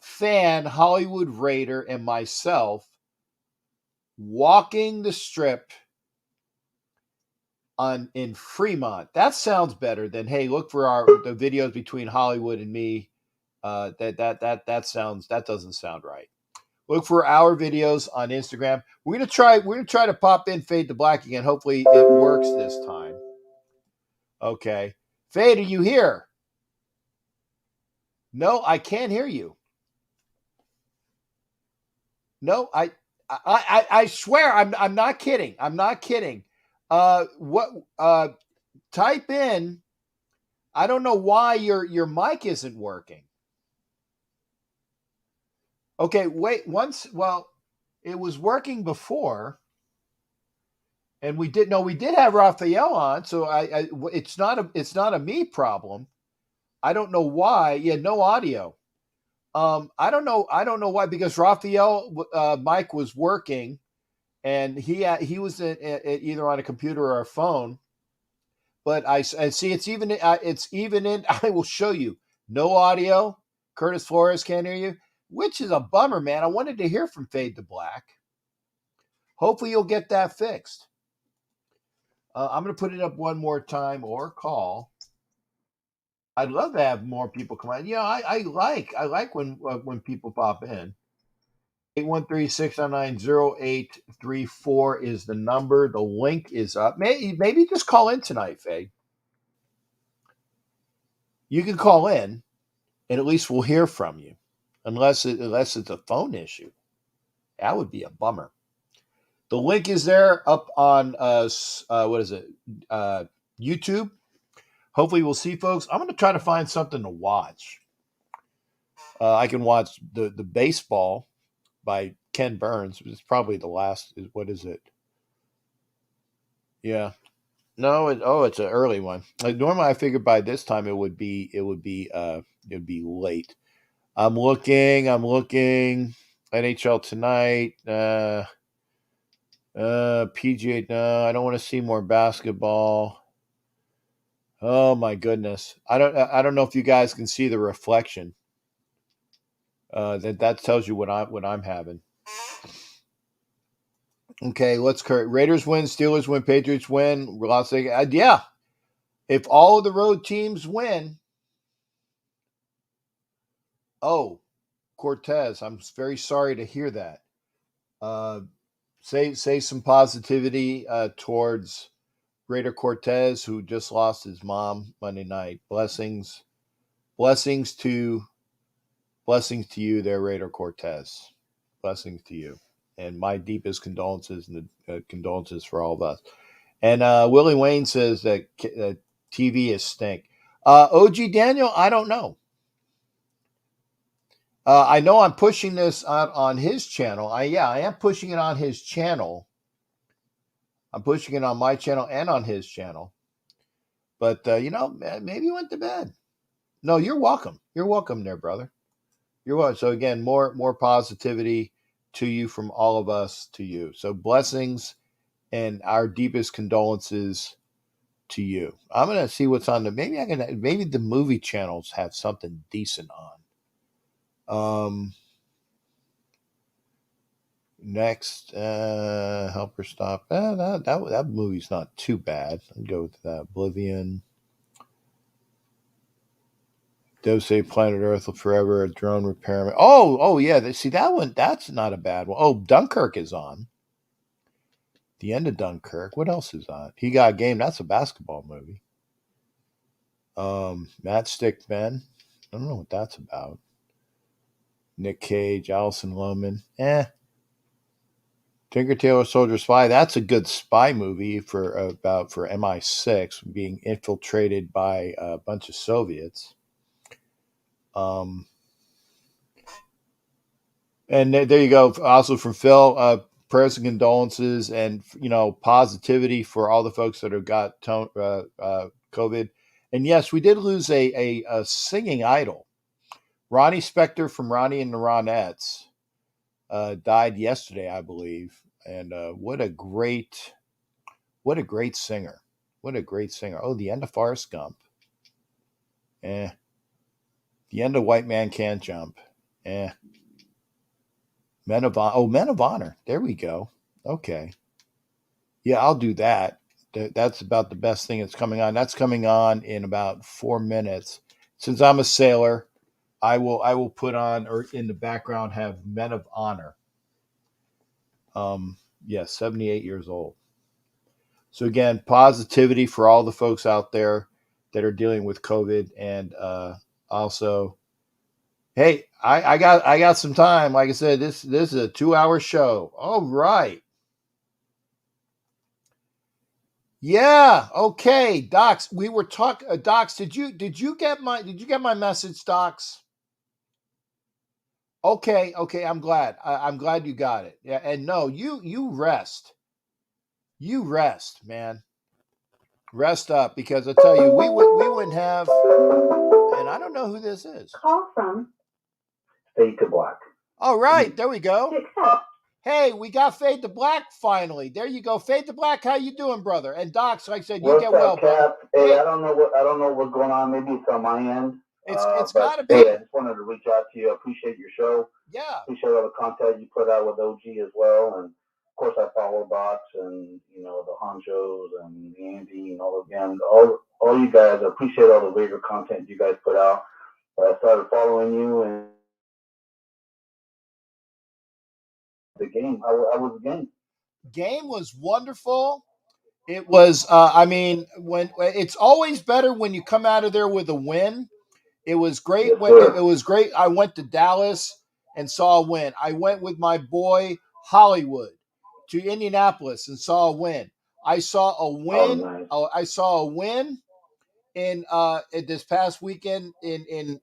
fan Hollywood Raider and myself walking the strip in Fremont. That sounds better than, hey, look for the videos between Hollywood and me. That doesn't sound right. Look for our videos on Instagram. We're gonna try to pop in Fade to Black again. Hopefully it works this time. Okay, Fade, are you here? No, I can't hear you. No, I swear I'm not kidding. I'm not kidding. Type in. I don't know why your mic isn't working. Okay, wait. Well, it was working before, and we did have Raphael on, so it's not a me problem. I don't know why. Yeah, no audio. I don't know why, because Raphael mic was working, and he was either on a computer or a phone. But I see it's even in. I will show you. No audio. Curtis Flores can't hear you, which is a bummer, man. I wanted to hear from Fade to Black. Hopefully you'll get that fixed. I'm going to put it up one more time, or call. I'd love to have more people come on. I like when people pop in. 813-699-0834 is the number. The link is up. Maybe just call in tonight, Faye. You can call in, and at least we'll hear from you. Unless it's a phone issue. That would be a bummer. The link is there up on YouTube. Hopefully we'll see folks. I'm going to try to find something to watch. I can watch the baseball by Ken Burns. It's probably the last. What is it? Yeah. No, it's an early one. Like normally, I figured by this time it would be late. I'm looking. NHL tonight. PGA. No, I don't want to see more basketball. Oh my goodness. I don't know if you guys can see the reflection. That tells you what I'm having. Okay, let's correct. Raiders win, Steelers win, Patriots win, Las Vegas. Yeah. If all of the road teams win, oh, Cortez, I'm very sorry to hear that. Say some positivity towards Raider Cortez, who just lost his mom Monday night. Blessings to you there, Raider Cortez. Blessings to you, and my deepest condolences and condolences for all of us. And Willie Wayne says that TV is stink. OG Daniel, I don't know. I know I'm pushing this on his channel. I am pushing it on his channel. I'm pushing it on my channel and on his channel. But, maybe he went to bed. No, you're welcome. You're welcome there, brother. You're welcome. So, again, more positivity to you from all of us to you. So, blessings and our deepest condolences to you. I'm going to see what's on maybe the movie channels have something decent on. Next, help her stop. That movie's not too bad. I'd go with that. Oblivion. Devastate Planet Earth Forever. A drone repairman. Oh yeah. See that one. That's not a bad one. Oh, Dunkirk is on. The end of Dunkirk. What else is on? He Got Game. That's a basketball movie. Matchstick Men. I don't know what that's about. Nick Cage, Alison Lohman. Tinker Tailor Soldier Spy. That's a good spy movie for MI6 being infiltrated by a bunch of Soviets. And there you go. Also from Phil, prayers and condolences, and positivity for all the folks that have got COVID. And yes, we did lose a singing idol. Ronnie Spector from Ronnie and the Ronettes died yesterday, I believe. And what a great singer. What a great singer. Oh, the end of Forrest Gump. The end of White Man Can't Jump. Men of Honor. There we go. Okay. Yeah, I'll do that. That's about the best thing that's coming on. That's coming on in about 4 minutes. Since I'm a sailor, I will put on, or in the background have Men of Honor. 78 years old. So again, positivity for all the folks out there that are dealing with COVID, and also, hey, I got some time. Like I said, this is a 2-hour show. All right. Yeah. Okay, Docs. We were talking. Docs, did you get my message, Docs? Okay. I'm glad. I'm glad you got it. Yeah. And no, you rest. You rest, man. Rest up, because I tell you, we wouldn't have. And I don't know who this is. Call from Fade to Black. All right, there we go. Hey, we got Fade to Black finally. There you go, Fade to Black. How you doing, brother? And Docs, like I said, you get well, brother. Hey, I don't know what's going on. Maybe it's on my end. It's got to be. Hey, I just wanted to reach out to you. I appreciate your show. Yeah. Appreciate all the content you put out with OG as well, and of course I follow Docs and the Honchos and the Andy and all you guys. I appreciate all the Raider content you guys put out. I started following you, and the game. How was the game? Game was wonderful. It was. When it's always better when you come out of there with a win. It was great. Yes, it was great. I went to Dallas and saw a win. I went with my boy Hollywood to Indianapolis and saw a win. I saw a win. Oh, nice. I saw a win in this past weekend in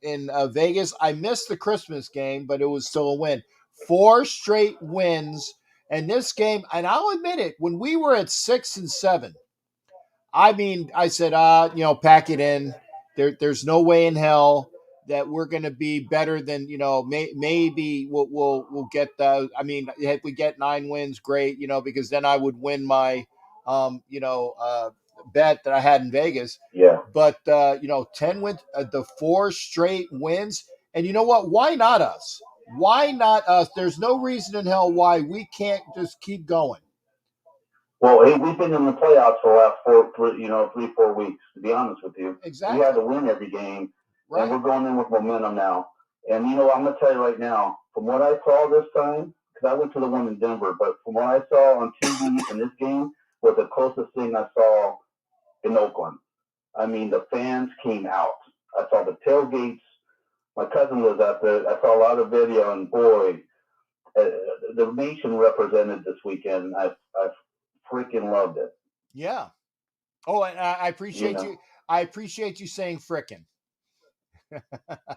Vegas. I missed the Christmas game, but it was still a win. 4 straight wins. And this game, and I'll admit it, when we were at 6-7, I mean, I said, pack it in. There's no way in hell that we're going to be better than, maybe we'll get the. I mean, if we get 9 wins, great, because then I would win my, bet that I had in Vegas. Yeah. But 10 wins, the 4 straight wins, and you know what? Why not us? Why not us? There's no reason in hell why we can't just keep going. Well, hey, we've been in the playoffs for the last 3-4 weeks, to be honest with you. Exactly. We had to win every game, right. And we're going in with momentum now. And, I'm going to tell you right now, from what I saw this time, because I went to the one in Denver, but from what I saw on TV in this game was the closest thing I saw in Oakland. I mean, the fans came out. I saw the tailgates. My cousin was out there. I saw a lot of video, and boy, the nation represented this weekend. I freaking loved it. Yeah. Oh, and I appreciate you. I appreciate you saying frickin'.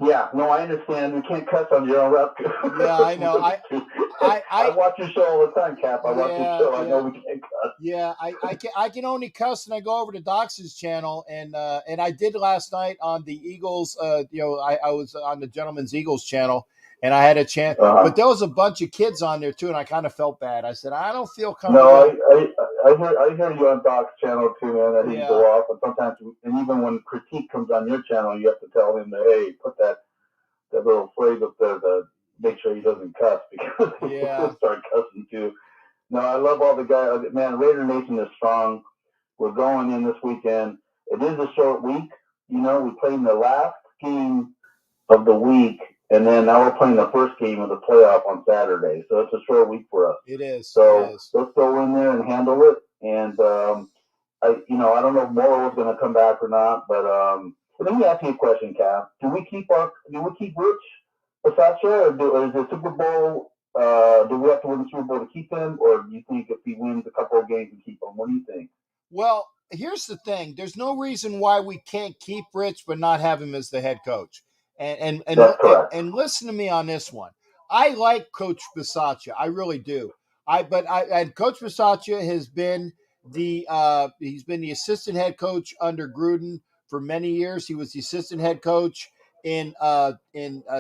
Yeah, no, I understand. We can't cuss on your own rep. Yeah, I know. I watch your show all the time, Cap. I watch your show. I know we can't cuss. Yeah, I can only cuss, and I go over to Dox's channel, and I did last night on the Eagles. I was on the Gentleman's Eagles channel, and I had a chance, but there was a bunch of kids on there too, and I kind of felt bad. I said, I don't feel comfortable. No, I hear you on Doc's channel too, man. I think you go off, and sometimes, and even when critique comes on your channel, you have to tell him that, hey, put that little phrase up there to make sure he doesn't cuss, because he'll start cussing too. No, I love all the guys. Man, Raider Nation is strong. We're going in this weekend. It is a short week. We played in the last game of the week, and then now we're playing the first game of the playoff on Saturday. So it's a short week for us. It is. So let's go in there and handle it. And I don't know if Morrow is going to come back or not, but let me ask you a question, Cap. Do we keep Rich Bisaccia, or is the Super Bowl? Do we have to win the Super Bowl to keep him, or do you think if he wins a couple of games, we keep him? What do you think? Well, here's the thing. There's no reason why we can't keep Rich but not have him as the head coach. And listen to me on this one. I like Coach Bisaccia. I really do. And Coach Bisaccia has been he's been the assistant head coach under Gruden for many years. He was the assistant head coach in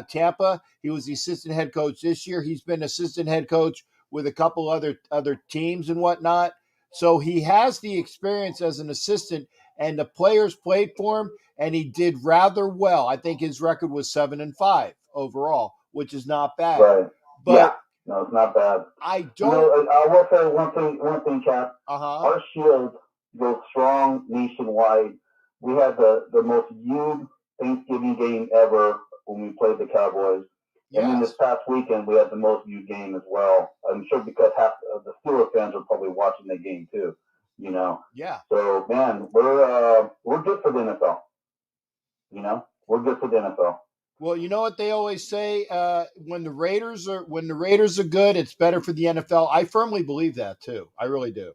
Tampa. He was the assistant head coach this year. He's been assistant head coach with a couple other teams and whatnot. So he has the experience as an assistant, and the players played for him, and he did rather well. I think his record was 7-5 overall, which is not bad. Right. But no, it's not bad. I don't. I will say one thing, Cap. Our shield goes strong nationwide. We had the most viewed Thanksgiving game ever when we played the Cowboys. Yes. And then this past weekend, we had the most viewed game as well. I'm sure because half the Steelers fans are probably watching the game too. Yeah. So man, we're good for the NFL. We're good for the NFL. Well, you know what they always say: when the Raiders are good, it's better for the NFL. I firmly believe that too. I really do.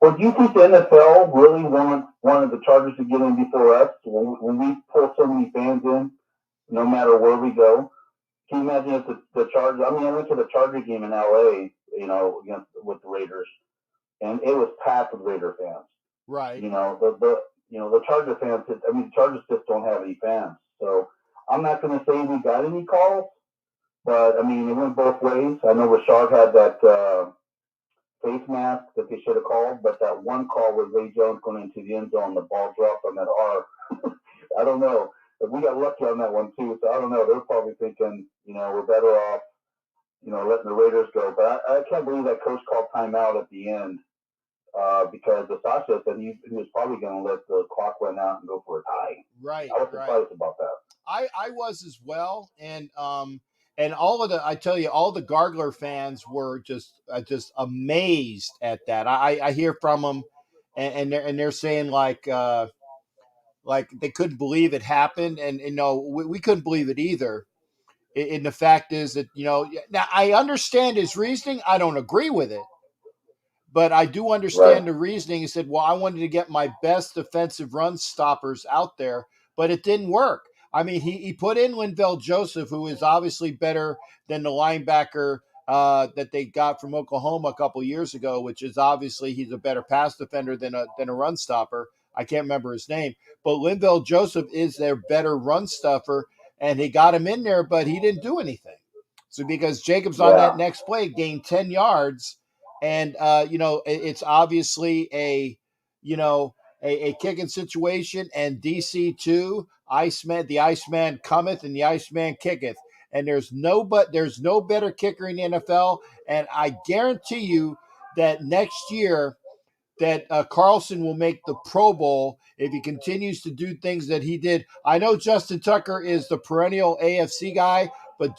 Well, do you think the NFL really wanted the Chargers to get in before us? When we pull so many fans in, no matter where we go. Can you imagine if the Chargers? I mean, I went to the Charger game in LA, with the Raiders, and it was packed with Raider fans. Right. The Charger fans. The Chargers just don't have any fans. So I'm not going to say we got any calls, but it went both ways. I know Rashard had that face mask that they should have called, but that one call was Ray Jones going into the end zone, the ball dropped on that R. I don't know. But we got lucky on that one too, so I don't know. They're probably thinking, we're better off, letting the Raiders go. But I can't believe that coach called timeout at the end because Bisaccia said he was probably going to let the clock run out and go for a tie. Right. I was surprised about that. I was as well, and all of the Gargler fans were just amazed at that. I hear from them, and they're saying like they couldn't believe it happened, and we couldn't believe it either. And the fact is that now I understand his reasoning. I don't agree with it, but I do understand the reasoning. He said, "Well, I wanted to get my best defensive run stoppers out there, but it didn't work." I mean, he put in Linval Joseph, who is obviously better than the linebacker that they got from Oklahoma a couple years ago, which is obviously he's a better pass defender than a run stopper. I can't remember his name, but Linval Joseph is their better run stuffer, and he got him in there, but he didn't do anything. So because Jacobs on that next play gained 10 yards, and it's obviously a kicking situation, and DC2, the Iceman cometh and the Iceman kicketh. And there's no better kicker in the NFL. And I guarantee you that next year that Carlson will make the Pro Bowl if he continues to do things that he did. I know Justin Tucker is the perennial AFC guy, but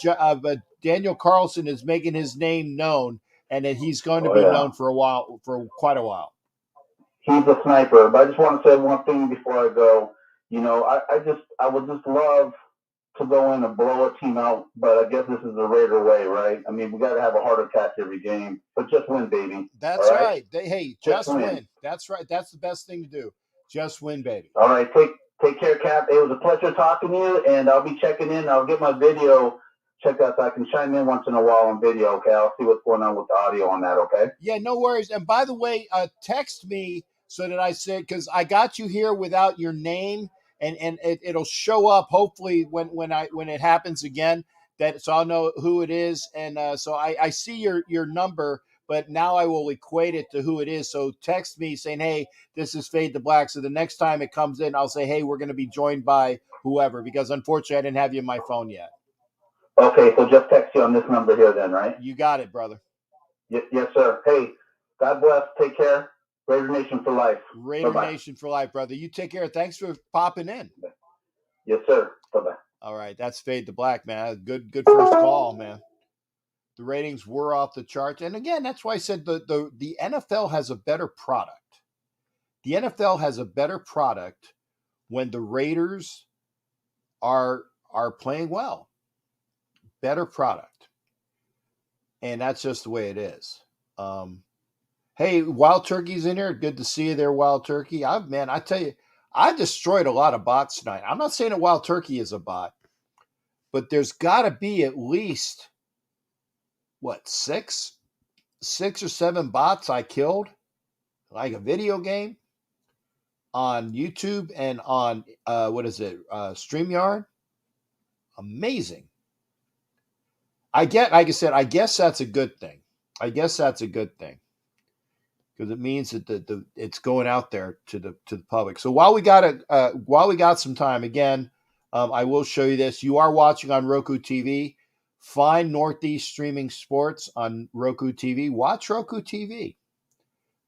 Daniel Carlson is making his name known, and that he's going to be known for quite a while. He's a sniper. But I just want to say one thing before I go. I would just love to go in and blow a team out, but I guess this is the Raider way, right? I mean, we got to have a heart attack every game, but just win, baby. That's right. Just win. That's right. That's the best thing to do. Just win, baby. All right. Take care, Cap. It was a pleasure talking to you, and I'll be checking in. I'll get my video checked out so I can chime in once in a while on video, okay? I'll see what's going on with the audio on that, okay? Yeah, no worries. And by the way, text me so that I said, because I got you here without your name, and it'll show up hopefully when it happens again, so I'll know who it is. And so I see your number, but now I will equate it to who it is. So text me saying, hey, this is Fade to Black. So the next time it comes in, I'll say, hey, we're going to be joined by whoever, because unfortunately I didn't have you in my phone yet. Okay, so just text you on this number here then, right? You got it, brother. Yes, sir. Hey, God bless. Take care. Raider Nation for life. Raider Nation for life, brother. You take care. Thanks for popping in. Yes, sir. Bye-bye. All right, that's Fade to Black, man. Good first call, man. The ratings were off the charts. And again, that's why I said the NFL has a better product. The NFL has a better product when the Raiders are playing well. Better product. And that's just the way it is. Hey, Wild Turkey's in here. Good to see you there, Wild Turkey. I tell you, I destroyed a lot of bots tonight. I'm not saying that Wild Turkey is a bot, but there's got to be at least, six or seven bots I killed, like a video game, on YouTube and on, StreamYard. Amazing. I guess that's a good thing. Because it means that it's going out there to the public. So while we got some time, again, I will show you this. You are watching on Roku TV. Find Northeast Streaming Sports on Roku TV. Watch Roku TV.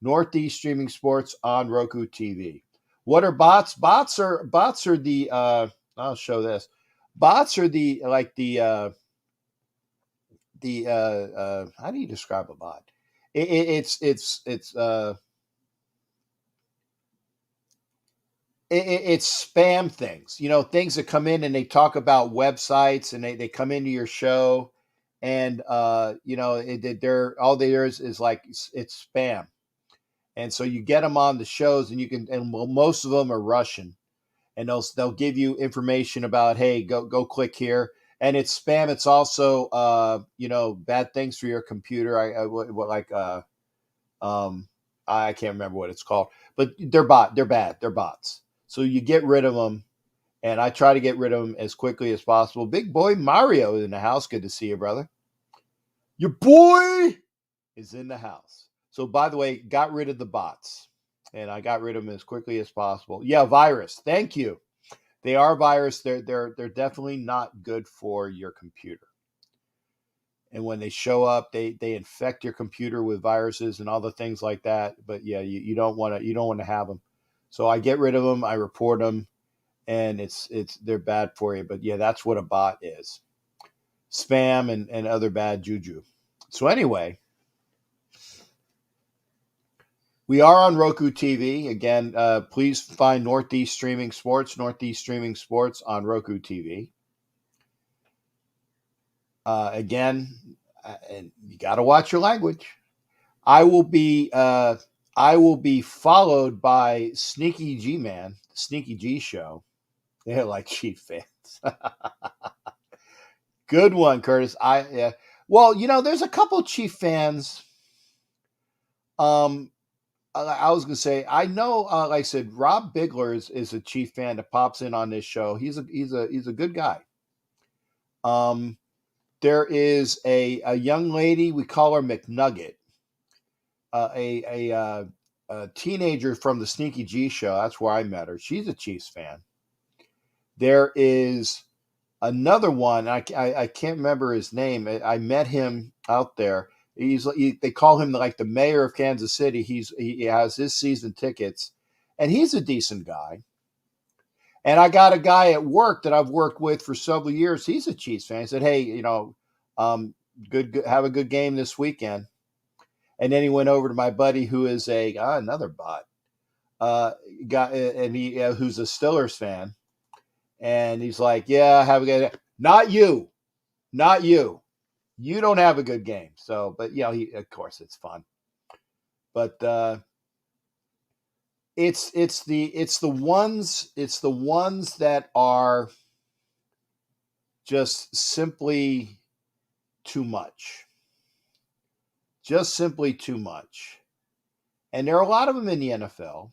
Northeast Streaming Sports on Roku TV. What are bots? Bots are the. I'll show this. Bots are the how do you describe a bot? It's spam things, things that come in and they talk about websites, and they come into your show, and they're all there is like it's spam, and so you get them on the shows, and most of them are Russian, and they'll give you information about, hey, go click here. And it's spam. It's also, bad things for your computer. I can't remember what it's called, but they're bad. They're bots. So you get rid of them, and I try to get rid of them as quickly as possible. Big boy Mario is in the house. Good to see you, brother. Your boy is in the house. So, by the way, got rid of the bots, and I got rid of them as quickly as possible. Yeah, virus. Thank you. They are virus. They're definitely not good for your computer. And when they show up, they infect your computer with viruses and all the things like that. But yeah, you don't want to have them. So I get rid of them. I report them, and they're bad for you. But yeah, that's what a bot is: spam and other bad juju. So anyway, we are on Roku TV. Again, please find Northeast Streaming Sports on Roku TV. And you got to watch your language. I will be followed by Sneaky G Man, Sneaky G Show. They're like Chief fans. Good one, Curtis. Well, there's a couple Chief fans. I was gonna say I know. Like I said, Rob Bigler is a Chief fan that pops in on this show. He's a good guy. There is a young lady, we call her McNugget, a teenager from the Sneaky G show. That's where I met her. She's a Chiefs fan. There is another one. I can't remember his name. I met him out there. They call him like the mayor of Kansas City. He has his season tickets, and he's a decent guy. And I got a guy at work that I've worked with for several years. He's a Chiefs fan. He said, "Hey, good, have a good game this weekend." And then he went over to my buddy who is another bot guy, and who's a Steelers fan, and he's like, "Yeah, have a good." Not you. You don't have a good game. So, but of course, it's fun. But it's the ones that are just simply too much. Just simply too much. And there are a lot of them in the NFL.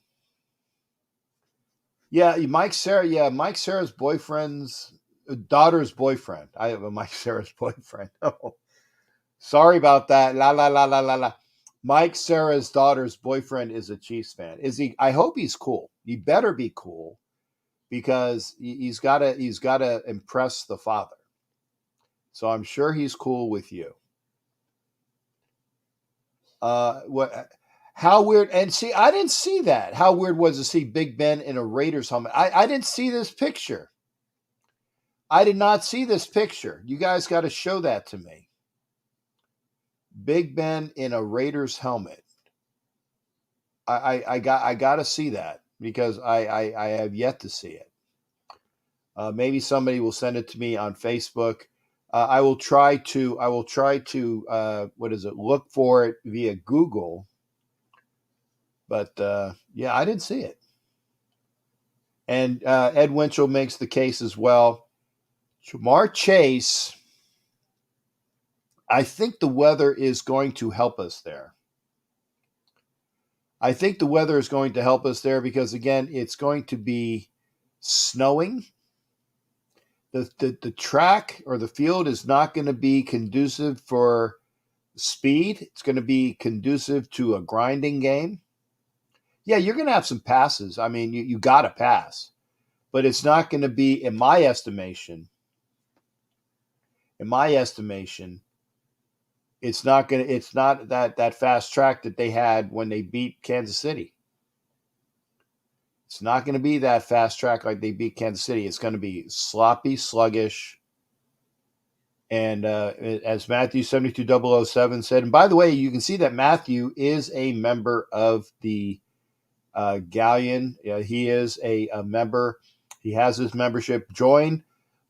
Yeah, Mike Sarah's boyfriend's daughter's boyfriend. I have a Mike Sarah's boyfriend. Oh, sorry about that. La la la la la la. Mike Sarah's daughter's boyfriend is a Chiefs fan. Is he? I hope he's cool. He better be cool because he's got to impress the father. So I'm sure he's cool with you. What? How weird! And see, I didn't see that. How weird was to see Big Ben in a Raiders helmet? I didn't see this picture. I did not see this picture. You guys got to show that to me. Big Ben in a Raiders helmet. I got to see that because I have yet to see it. Maybe somebody will send it to me on Facebook. I will try to look for it via Google. But yeah, I didn't see it. And Ed Winchell makes the case as well. Jamar Chase, I think the weather is going to help us there. I think the weather is going to help us there because, again, it's going to be snowing. The track or the field is not going to be conducive for speed. It's going to be conducive to a grinding game. Yeah, you're going to have some passes. I mean, you got to pass. But it's not going to be, in my estimation, it's not that fast track that they had when they beat Kansas City. It's not going to be that fast track like they beat Kansas City. It's going to be sloppy, sluggish. And as Matthew 72007 said, and by the way, you can see that Matthew is a member of the Galleon. He is a member. He has his membership. Join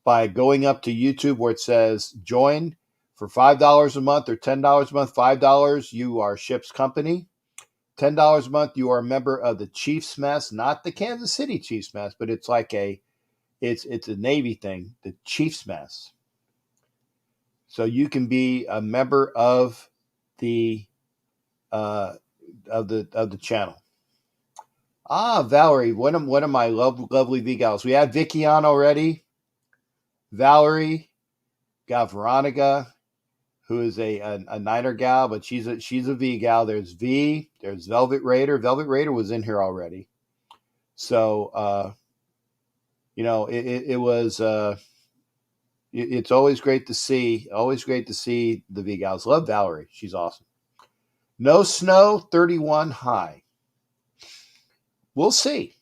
by going up to YouTube where it says join for $5 a month or $10 a month. $5, you are Ship's Company. $10 a month, you are a member of the Chiefs Mess, not the Kansas City Chiefs Mess, but it's like it's a Navy thing, the Chiefs Mess. So you can be a member of the channel. Valerie, one of my lovely V-gals. We had Vicky on already. Valerie, got Veronica, who is a Niner gal, but she's a V gal. There's V, there's Velvet Raider. Velvet Raider was in here already. So, it was, it's always great to see the V gals. Love Valerie. She's awesome. No snow, 31 high. We'll see.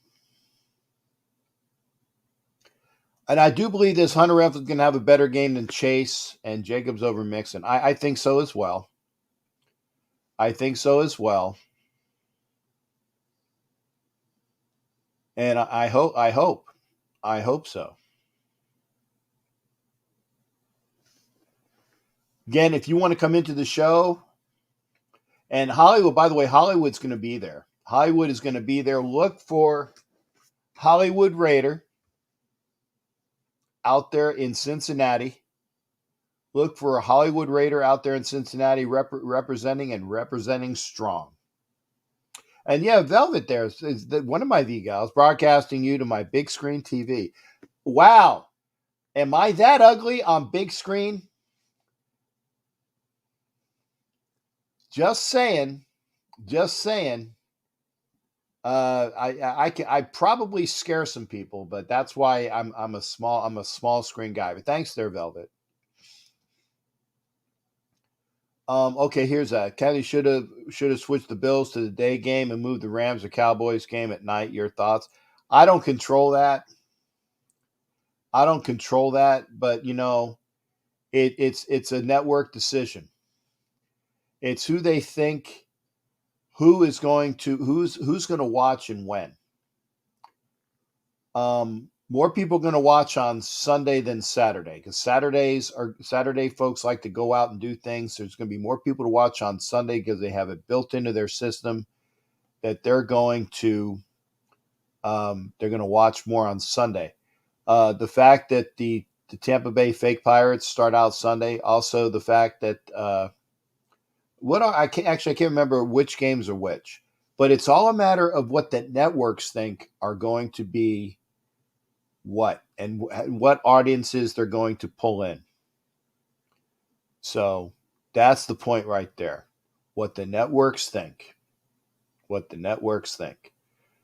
And I do believe this Hunter Renfrow is going to have a better game than Chase and Jacobs over Mixon. I think so as well. And I hope so. Again, if you want to come into the show, and Hollywood, by the way, Hollywood's going to be there. Hollywood is going to be there. Look for Hollywood Raider out there in Cincinnati. Look for a Hollywood Raider out there in Cincinnati representing strong. And yeah, Velvet there is one of my V-gals broadcasting you to my big screen TV. Wow. Am I that ugly on big screen? Just saying. I probably scare some people, but that's why I'm a small screen guy. But thanks there, Velvet. Okay, here's that. Kenny should have switched the Bills to the day game and moved the Rams or Cowboys game at night. Your thoughts? I don't control that. But it's a network decision. It's who they think, who's going to watch and when. More people are going to watch on Sunday than Saturday, because Saturday folks like to go out and do things. There's going to be more people to watch on Sunday because they have it built into their system that they're going to watch more on Sunday. The fact that the Tampa Bay Fake Pirates start out Sunday, also the fact that I can't remember which games are which, but it's all a matter of what the networks think are going to be what and what audiences they're going to pull in. So that's the point right there. What the networks think.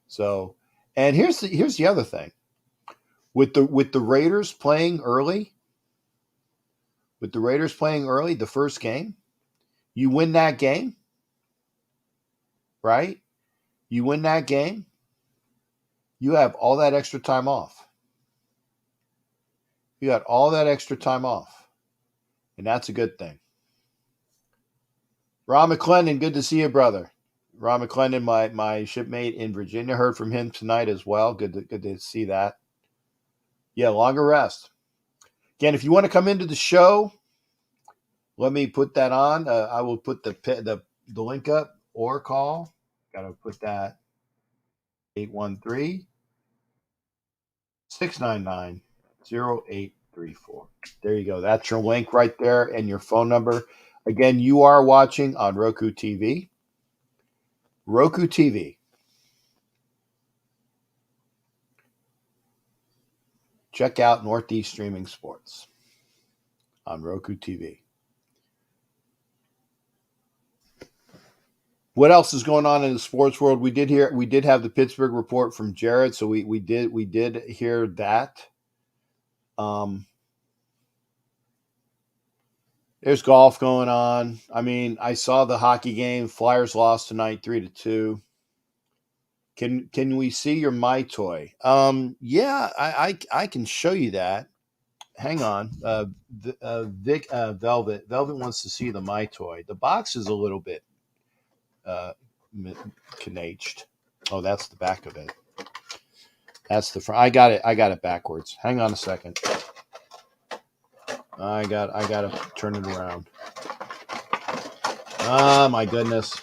So, and here's the other thing. With the Raiders playing early, the first game, you win that game, right? You win that game, you have all that extra time off. You got all that extra time off, and that's a good thing. Ron McClendon, good to see you, brother. Ron McClendon, my shipmate in Virginia, heard from him tonight as well. Good to see that. Yeah, longer rest. Again, if you want to come into the show, let me put that on. I will put the link up or call. Got to put that 813-699-0834. There you go. That's your link right there and your phone number. Again, you are watching on Roku TV. Check out Northeast Streaming Sports on Roku TV. What else is going on in the sports world? We did have the Pittsburgh report from Jared, so we did hear that. There's golf going on. I mean, I saw the hockey game. Flyers lost tonight 3-2. Can we see your My Toy? Yeah, I can show you that. Hang on. Velvet wants to see the My Toy. The box is a little bit canaged. Oh, that's the back of it. That's the front. I got it backwards. Hang on a second. I got to turn it around. Oh my goodness.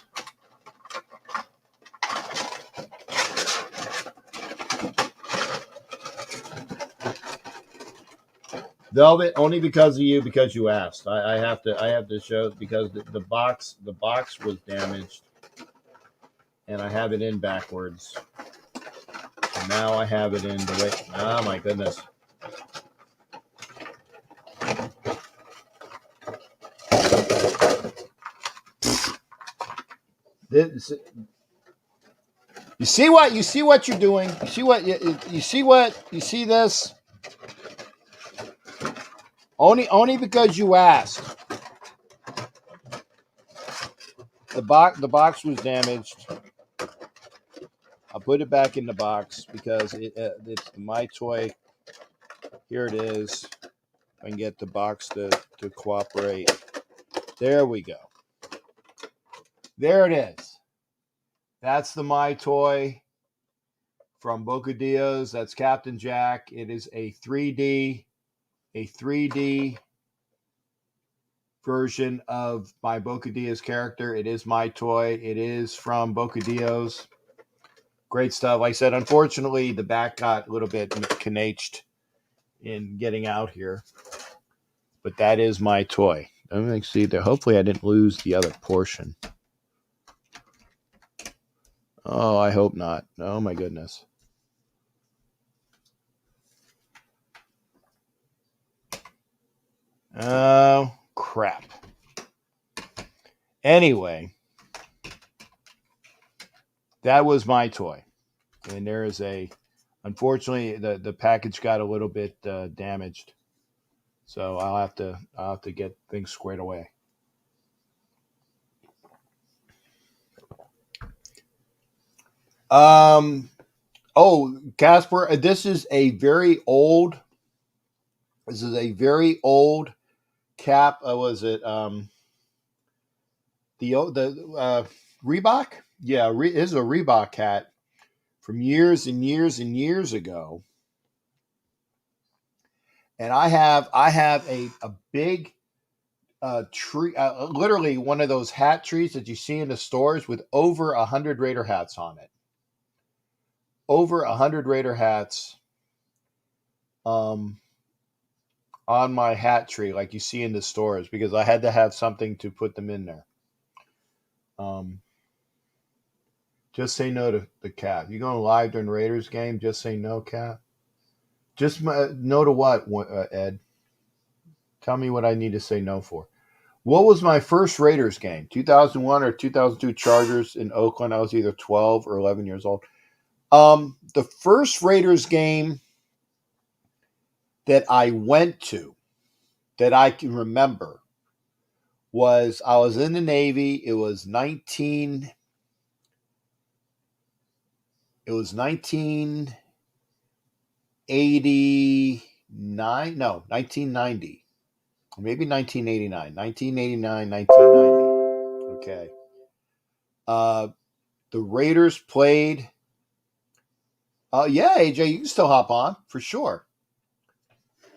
Velvet, only because of you, because you asked. I have to show because the box was damaged, and I have it in backwards. And now I have it in the way. Oh my goodness. You see what you're doing. You see this. Only because you asked. The box was damaged. I'll put it back in the box because it's My Toy. Here it is. I can get the box to cooperate. There we go. There it is. That's the My Toy from Boca Diaz. That's Captain Jack. It is a 3D version of my Boca Diaz character. It is My Toy. It is from Boca Diaz. Great stuff. Like I said, unfortunately, the back got a little bit canaged in getting out here. But that is my toy. Let me see there. Hopefully I didn't lose the other portion. Oh, I hope not. Oh my goodness. Oh, crap. Anyway, that was my toy. And there is unfortunately, the package got a little bit damaged. So I'll have to get things squared away. Oh, Casper, this is a very old cap. Was it the Reebok? Yeah, it is a Reebok hat from years and years and years ago. And I have a big tree, literally one of those hat trees that you see in the stores with over 100 Raider hats on it. Over 100 Raider hats on my hat tree, like you see in the stores, because I had to have something to put them in there. Just say no to the Cap. You going live during Raiders game? Just say no, Cap. Just no to what, Ed? Tell me what I need to say no for. What was my first Raiders game? 2001 or 2002 Chargers in Oakland. I was either 12 or 11 years old. The first Raiders game that I went to, that I can remember, was I was in the Navy. It was 1989. No, 1990. Maybe 1989. 1989, 1990. Okay. The Raiders played. Yeah, AJ, you can still hop on for sure.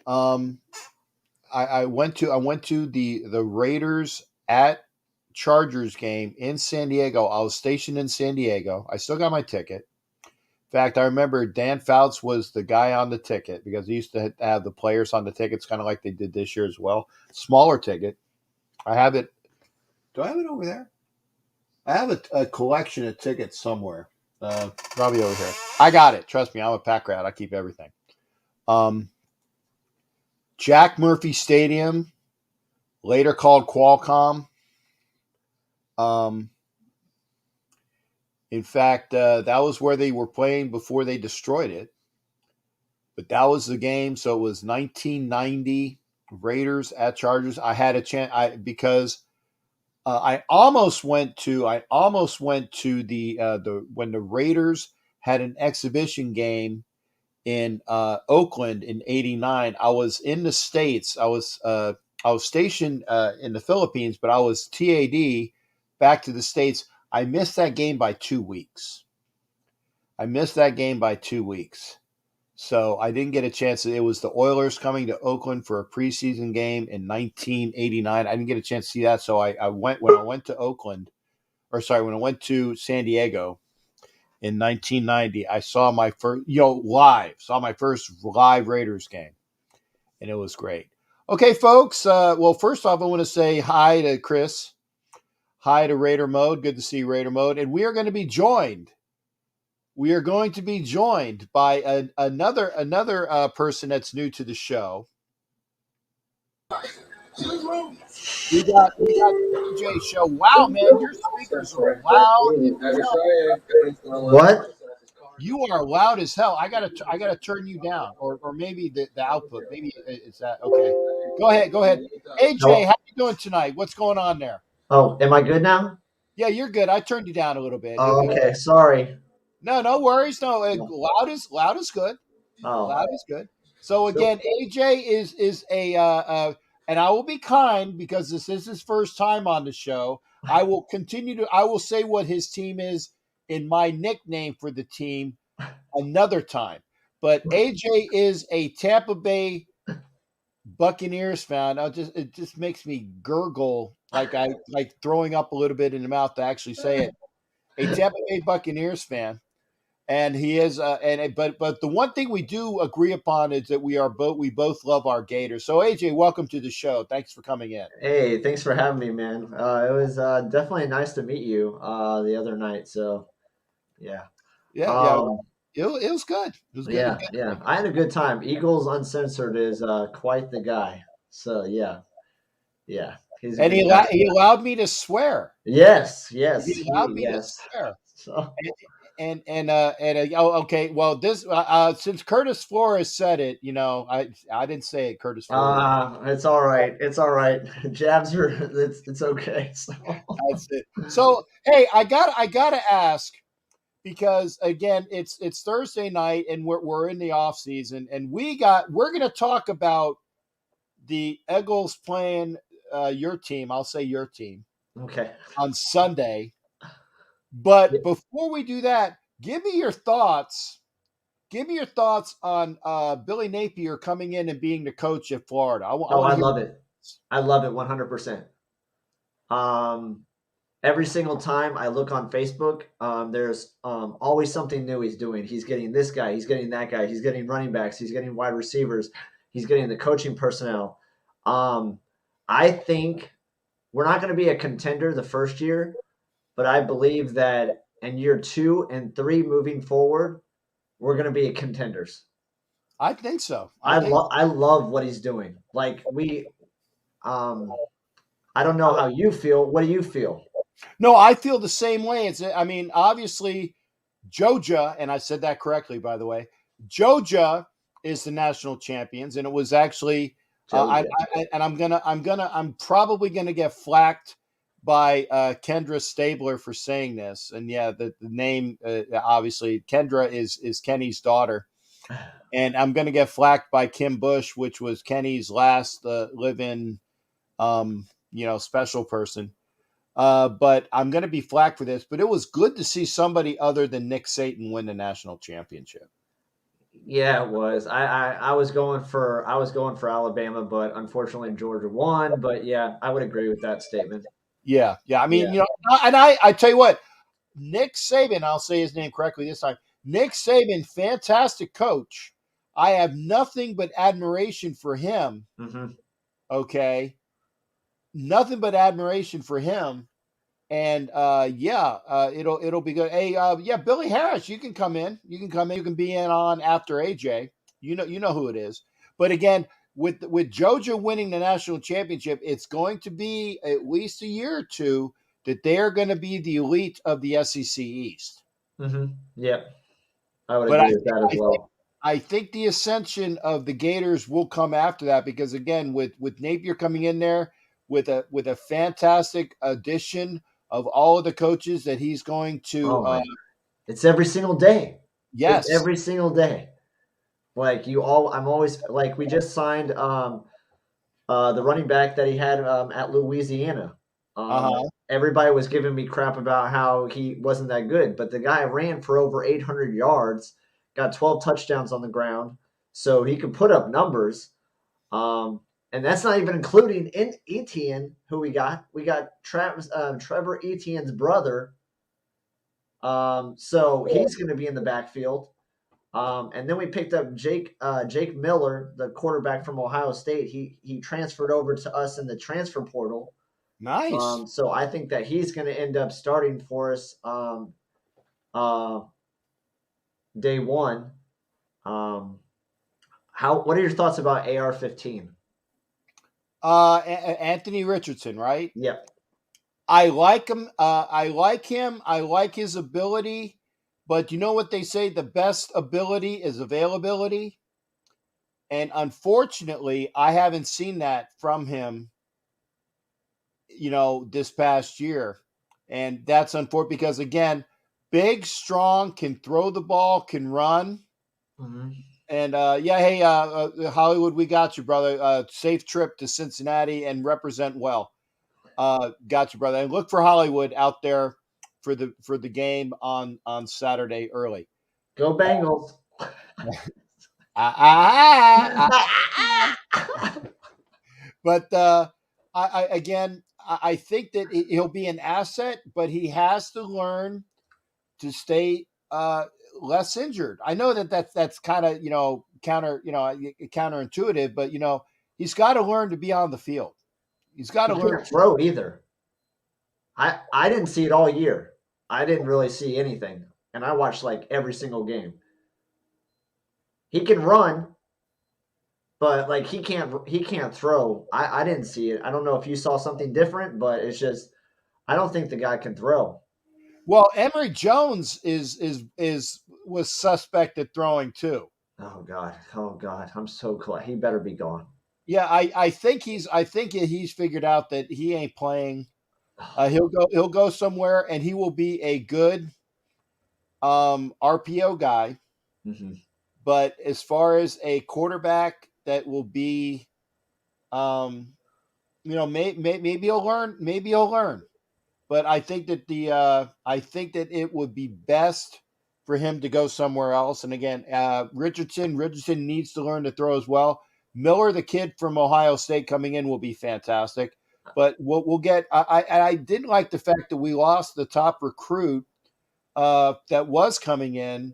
I went to the Raiders at Chargers game in San Diego. I was stationed in San Diego. I still got my ticket. In fact, I remember Dan Fouts was the guy on the ticket because he used to have the players on the tickets, kind of like they did this year as well. Smaller ticket. I have it. Do I have it over there? I have a collection of tickets somewhere. Probably over here. I got it. Trust me, I'm a pack rat. I keep everything. Jack Murphy Stadium, later called Qualcomm. In fact, that was where they were playing before they destroyed it. But that was the game. So it was 1990 Raiders at Chargers. I had a chance because I almost went to the when the Raiders had an exhibition game in Oakland in '89. I was in the States. I was stationed in the Philippines, but I was TAD back to the States. I missed that game by 2 weeks. So I didn't get a chance. It was the Oilers coming to Oakland for a preseason game in 1989. I didn't get a chance to see that. So I went when I went to when I went to San Diego in 1990. I saw my first live Raiders game, and it was great. Okay, folks. Well, first off, I want to say hi to Chris. Hi to Raider Mode. Good to see Raider Mode. And we are going to be joined. By another person that's new to the show. We got DJ Show. Wow, man, your speakers are loud. What? You are loud as hell. I gotta turn you down, or maybe the output. Maybe it's that. Okay, go ahead. AJ, how you doing tonight? What's going on there? Oh, am I good now? Yeah, you're good. I turned you down a little bit. Oh, okay, sorry. No worries. No, loud is good. Oh, Loud is good. So again, AJ is a and I will be kind because this is his first time on the show. I will say what his team is in my nickname for the team another time. But AJ is a Tampa Bay Buccaneers fan. It just makes me gurgle like throwing up a little bit in the mouth to actually say it. A Tampa Bay Buccaneers fan. And he is, but the one thing we do agree upon is that we both love our Gators. So AJ, welcome to the show. Thanks for coming in. Hey, thanks for having me, man. It was definitely nice to meet you the other night. So, yeah. Yeah. Um, It was good. It was good. yeah. I had a good time. Eagles Uncensored is quite the guy. So, yeah. He's a And good guy. he allowed me to swear. Yes. He allowed me to swear. So, Okay. Well, this since Curtis Flores said it, I didn't say it. Curtis Flores. it's all right. It's all right. Jabs are it's okay. So. That's it. So hey, I gotta ask, because again, it's Thursday night and we're in the off season, and we're gonna talk about the Eagles playing your team. I'll say your team Okay. on Sunday. But before we do that, give me your thoughts. Give me your thoughts on Billy Napier coming in and being the coach at Florida. I love it. I love it 100%. Every single time I look on Facebook, there's always something new he's doing. He's getting this guy, he's getting that guy, he's getting running backs, he's getting wide receivers, he's getting the coaching personnel. I think we're not going to be a contender the first year, but I believe that in year 2 and 3 moving forward, we're going to be contenders. I think so. I love what he's doing. Like I don't know how you feel. What do you feel? No, I feel the same way. Obviously, Georgia, and I said that correctly, by the way. Georgia is the national champions, and it was actually. I'm probably gonna get flacked by Kendra Stabler for saying this, and yeah, the name obviously Kendra is Kenny's daughter, and I'm gonna get flacked by Kim Bush, which was Kenny's last live-in, special person. But I'm going to be flack for this. But it was good to see somebody other than Nick Saban win the national championship. Yeah, it was. I was going for Alabama, but unfortunately Georgia won. But yeah, I would agree with that statement. Yeah. And I tell you what, Nick Saban, I'll say his name correctly this time. Nick Saban, fantastic coach. I have nothing but admiration for him. Mm-hmm. Okay, nothing but admiration for him. And it'll be good. Hey, Billy Harris, you can come in. You can be in on after AJ. You know who it is. But again, with Georgia winning the national championship, it's going to be at least a year or two that they are going to be the elite of the SEC East. Mm-hmm. Yep, I would agree with that as well. I think the ascension of the Gators will come after that, because again, with Napier coming in there with a fantastic addition of all of the coaches that he's going to. It's every single day. Yes, it's every single day. Like I'm always like, we just signed the running back that he had at Louisiana. Everybody was giving me crap about how he wasn't that good, but the guy ran for over 800 yards, got 12 touchdowns on the ground, so he could put up numbers. And that's not even including Etienne, who we got. We got Trevor Etienne's brother. So he's going to be in the backfield. And then we picked up Jake Miller, the quarterback from Ohio State. He transferred over to us in the transfer portal. Nice. So I think that he's going to end up starting for us day one. What are your thoughts about AR-15? Anthony Richardson, right? Yep. I like him. I like his ability, but you know what they say? The best ability is availability. And unfortunately, I haven't seen that from him, this past year. And that's unfortunate because, again, big, strong, can throw the ball, can run. Mm-hmm. And hey, Hollywood, we got you, brother. Safe trip to Cincinnati and represent well. Got you, brother. And look for Hollywood out there for the game on Saturday early. Go Bengals. But I think that he'll be an asset, but he has to learn to stay less injured. I know that's kind of counterintuitive, but he's got to learn to be on the field. He's got to He learn can't throw either. I didn't see it all year. I didn't really see anything, and I watched like every single game. He can run, but like he can't throw. I didn't see it. I don't know if you saw something different, but it's just I don't think the guy can throw. Well, Emory Jones was suspected throwing too. Oh God! I'm so glad he better be gone. Yeah, I think he's figured out that he ain't playing. He'll go somewhere and he will be a good RPO guy. Mm-hmm. But as far as a quarterback that will be, maybe he'll learn. Maybe he'll learn. But I think that it would be best for him to go somewhere else. And again, Richardson needs to learn to throw as well. Miller, the kid from Ohio State coming in, will be fantastic. But we'll get. I didn't like the fact that we lost the top recruit that was coming in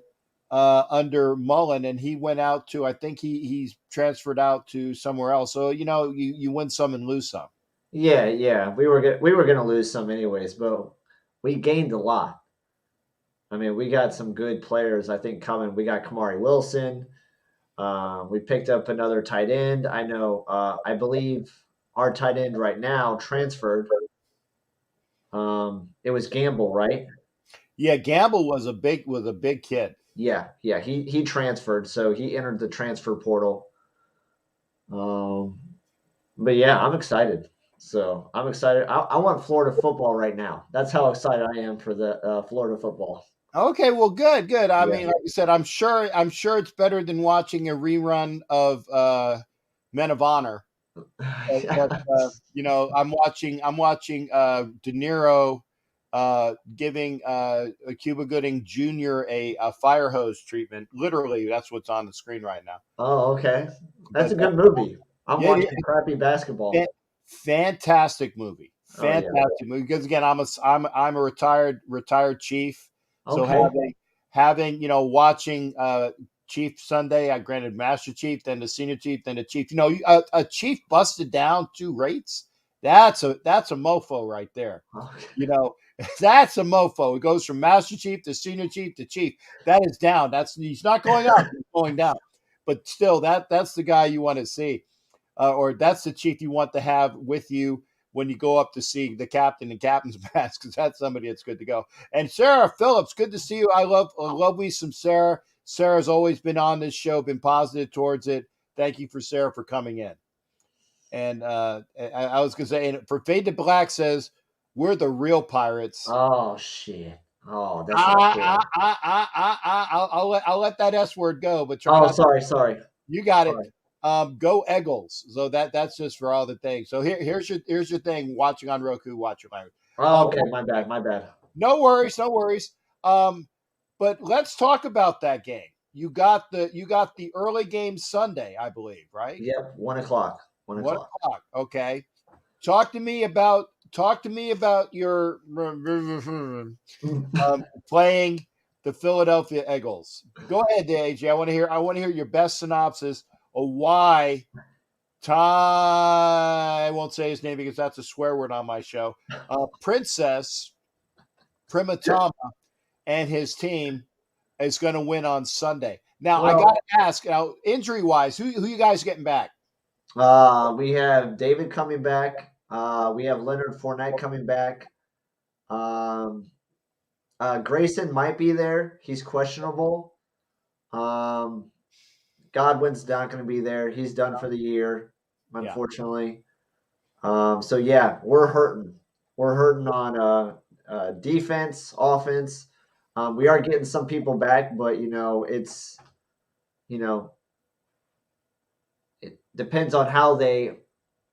under Mullen, and he went out to. I think he's transferred out to somewhere else. So you win some and lose some. Yeah. We were gonna lose some anyways, but we gained a lot. I mean, we got some good players. I think coming. We got Kamari Wilson. We picked up another tight end. I know. I believe our tight end right now transferred. It was Gamble, right? Yeah, Gamble was a big kid. Yeah. He transferred, so he entered the transfer portal. But yeah, I'm excited. So I'm excited. I want Florida football right now. That's how excited I am for the Florida football. Okay, well, good. I mean, like you said, I'm sure it's better than watching a rerun of Men of Honor. But, I'm watching De Niro giving Cuba Gooding Jr. a fire hose treatment. Literally, that's what's on the screen right now. Oh, okay. That's a good movie. I'm watching crappy basketball. Fantastic movie. Movie. Because again, I'm a retired chief. So having watching Chief Sunday, I granted Master Chief, then the Senior Chief, then the Chief. A chief busted down 2 rates. That's a mofo right there. Okay. That's a mofo. It goes from Master Chief to Senior Chief to Chief. That is down. He's not going up. He's going down. But still, that's the guy you want to see, or that's the chief you want to have with you when you go up to see the captain and captain's mask, because that's somebody that's good to go. And Sarah Phillips, good to see you. I love me some Sarah. Sarah's always been on this show, been positive towards it. Thank you for Sarah for coming in. And I was going to say, and for Fade to Black says, we're the real pirates. Oh, shit. Oh, that's not cool. I'll let that S word go, but sorry. You got it. Go Eagles. So that's just for all the things. So here's your thing. Watching on Roku, watch your language. Oh, okay. My bad. No worries. But let's talk about that game. You got the early game Sunday, I believe, right? Yep, 1 o'clock. 1 o'clock. Okay. Talk to me about your playing the Philadelphia Eagles. Go ahead, AJ. I want to hear your best synopsis of why I won't say his name because that's a swear word on my show. Princess Primatama and his team is going to win on Sunday. Now, I got to ask, injury-wise, who you guys getting back? We have David coming back. We have Leonard Fournette coming back. Grayson might be there. He's questionable. Godwin's not going to be there. He's done for the year, unfortunately. So, yeah, we're hurting. We're hurting on defense, offense. We are getting some people back, but, it's, it depends on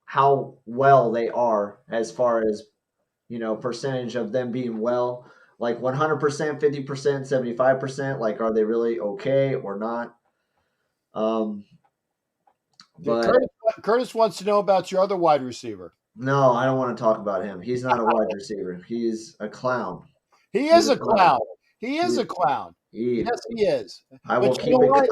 how well they are as far as, percentage of them being well. Like 100%, 50%, 75%. Like, are they really okay or not? But Curtis wants to know about your other wide receiver. No, I don't want to talk about him. He's not a wide receiver. He's a clown. He is a clown. He is a clown. Yes, he is. I will But you keep know it. what?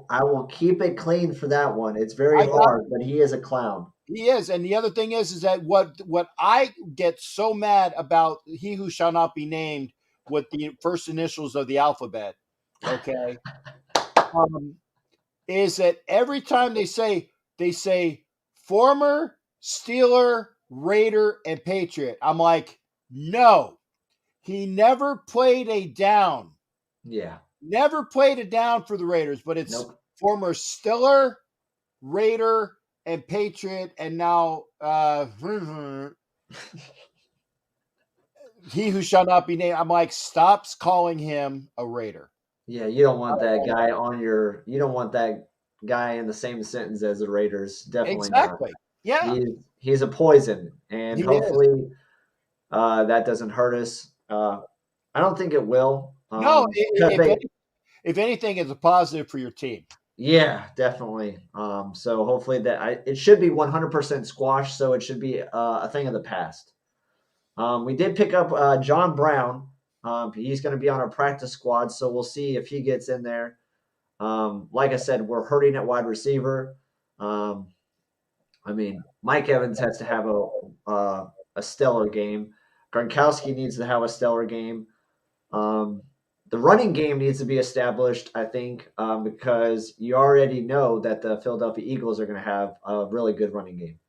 I will keep it clean for that one. It's very hard, but he is a clown. He is. And the other thing is that what I get so mad about he who shall not be named with the first initials of the alphabet, okay, is that every time they say former Steeler, Raider, and Patriot. I'm like, no, he never played a down. Yeah. Never played a down for the Raiders, but it's former Steeler, Raider, and Patriot, and now he who shall not be named. I'm like, stops calling him a Raider. Yeah, you don't want that guy on your. You don't want that guy in the same sentence as the Raiders. Definitely Exactly. not. Yeah. He's a poison, and He hopefully that doesn't hurt us. I don't think it will. No, if anything, it's a positive for your team. Yeah, definitely. So hopefully it should be 100% squashed. So it should be a thing of the past. We did pick up John Brown. He's going to be on our practice squad, so we'll see if he gets in there. Like I said, we're hurting at wide receiver. I mean, Mike Evans has to have a stellar game. Gronkowski needs to have a stellar game. The running game needs to be established, I think, because you already know that the Philadelphia Eagles are going to have a really good running game.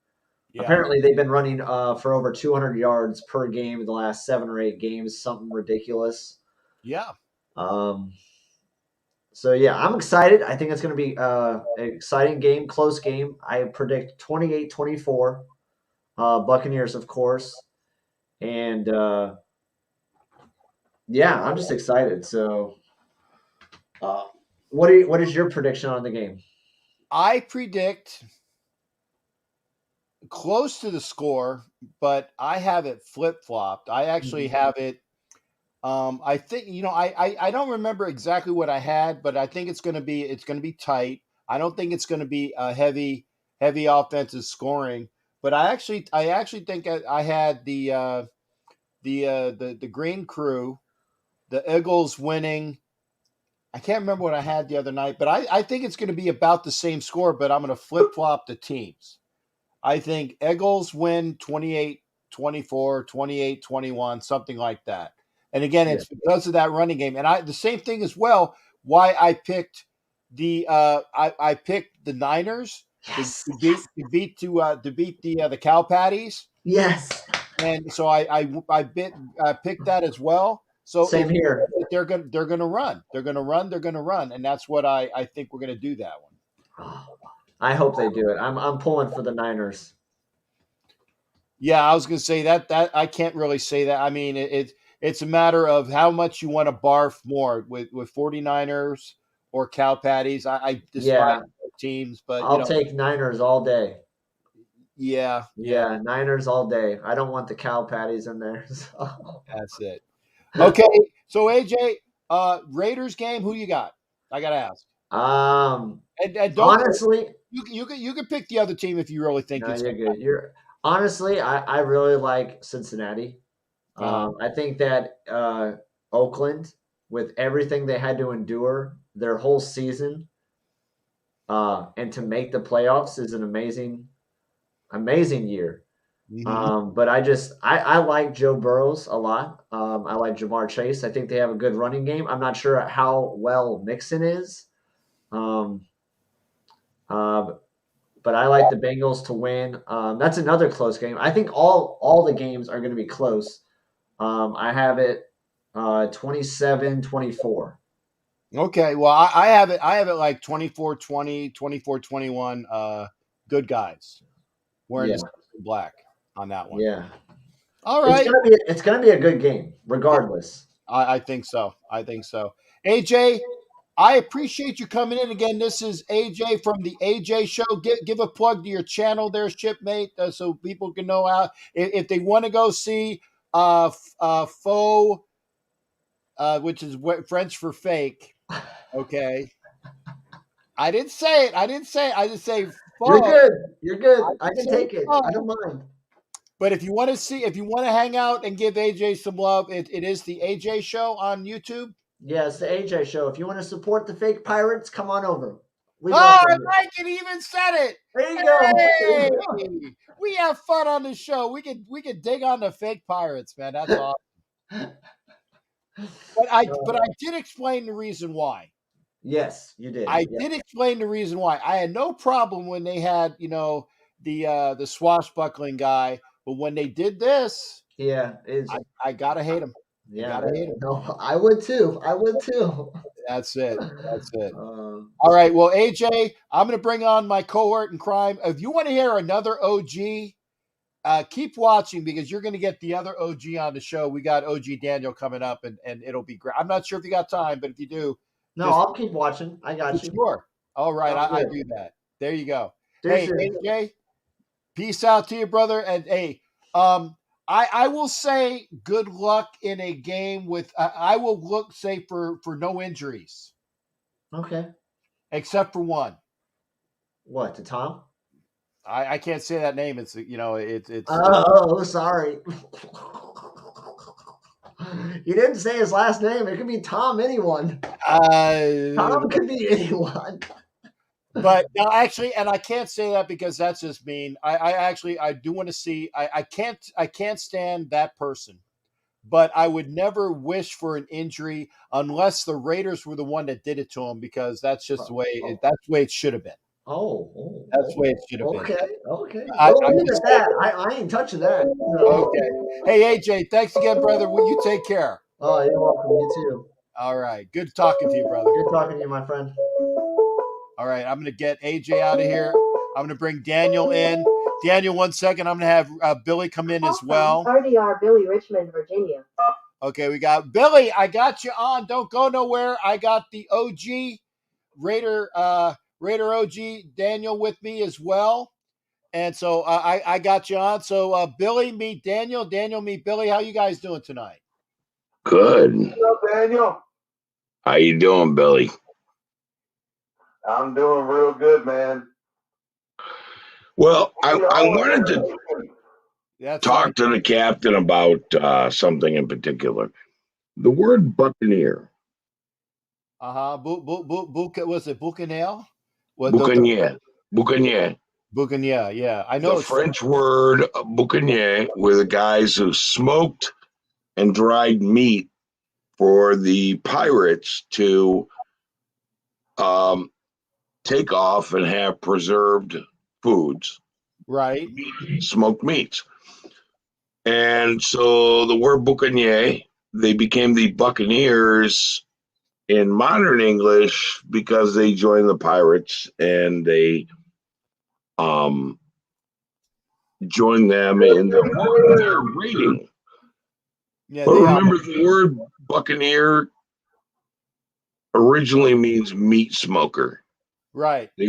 Yeah. Apparently, they've been running for over 200 yards per game in the last 7 or 8 games, something ridiculous. Yeah. So, yeah, I'm excited. I think it's going to be an exciting game, close game. I predict 28-24, Buccaneers, of course. And, yeah, I'm just excited. So, what is your prediction on the game? I predict close to the score, but I have it flip-flopped. I actually have it. I think I don't remember exactly what I had, but I think it's going to be tight. I don't think it's going to be a heavy offensive scoring, but I actually think I had the Green Crew, the Eagles winning. I can't remember what I had the other night, but I think it's going to be about the same score, but I'm going to flip-flop the teams. I think Eagles win 28-24, 28-21, something like that. And again, it's because of that running game. And the same thing as well, why I picked the I picked the Niners to beat the Cow Patties. Yes. And so I picked that as well. So same here. They're gonna run. They're gonna run. And that's what I think we're gonna do that one. I hope they do it. I'm pulling for the Niners. Yeah, I was gonna say that I can't really say that. I mean, it's a matter of how much you want to barf more with 49ers or Cow Patties. I despise teams, but I'll take Niners all day. Yeah, Niners all day. I don't want the Cow Patties in there. So. That's it. Okay, so AJ, Raiders game. Who you got? I gotta ask. And don't honestly, you can pick the other team if you really think it's you're good. Honestly, I really like Cincinnati. I think that Oakland, with everything they had to endure their whole season, and to make the playoffs is an amazing year. Mm-hmm. But I like Joe Burrows a lot. I like Jamar Chase. I think they have a good running game. I'm not sure how well Mixon is. But I like the Bengals to win. That's another close game. I think all the games are going to be close. I have it 27-24. Okay, well I have it like 24-20, 24-21. Good guys. Wearing the black on that one. Yeah. All right. It's gonna be a good game, regardless. I think so. AJ, I appreciate you coming in again. This is AJ from the AJ Show. Give a plug to your channel there, shipmate, so people can know how if they want to go see faux, which is French for fake. Okay. I didn't say it. I just say faux. You're good. I can take it. I don't mind. But if you want to hang out and give AJ some love, it is the AJ Show on YouTube. Yeah, it's the AJ show. If you want to support the fake pirates, come on over. We I like it. He even said it. There you go. Hey, we have fun on the show. We could dig on the fake pirates, man. That's awesome. But I did explain the reason why. Yes, you did. I did explain the reason why. I had no problem when they had, the swashbuckling guy, but when they did this, I gotta hate him. Yeah, gotta hate him. No, I would too. That's it. All right. Well, AJ, I'm going to bring on my cohort in crime. If you want to hear another OG, keep watching because you're going to get the other OG on the show. We got OG Daniel coming up, and it'll be great. I'm not sure if you got time, but if you do, I'll keep watching. I got you. Sure. All right. I do that. There you go. Hey, AJ, peace out to you, brother. And hey, I will say good luck in a game with. I will say for no injuries. Okay. Except for one. What, to Tom? I can't say that name. It's it's. Oh, sorry. You didn't say his last name. It could be Tom anyone. Tom could be anyone. But no, actually, and I can't say that because that's just mean. I do want to see. I can't stand that person. But I would never wish for an injury unless the Raiders were the one that did it to him, because that's just the way. That's the way it should have been. That's the way it should have been. Okay. I ain't touching that. Okay. Hey, AJ, thanks again, brother. Will you take care? Oh, you're welcome. You too. All right. Good talking to you, brother. Good talking to you, my friend. All right. I'm going to get AJ out of here. I'm going to bring Daniel in. Daniel, 1 second. I'm going to have Billy come in as well. RDR Billy, Richmond, Virginia. Okay, we got Billy. I got you on. Don't go nowhere. I got the OG Raider OG Daniel with me as well. And so I got you on. So Billy, meet Daniel. Daniel, meet Billy. How you guys doing tonight? Good. What's up, Daniel? How you doing, Billy? I'm doing real good, man. Well, I wanted to talk to the captain about something in particular. The word Buccaneer. Was it Boucanel? Boucanier. Boucanier. Boucanier, yeah. I know the French word Boucanier were the guys who smoked and dried meat for the pirates to take off and have preserved foods. Right. Smoked meats. And so the word Boucanier, they became the Buccaneers in modern English because they joined the pirates and they joined them in their raiding. Yeah, but remember, the word Buccaneer originally means meat smoker. Right. I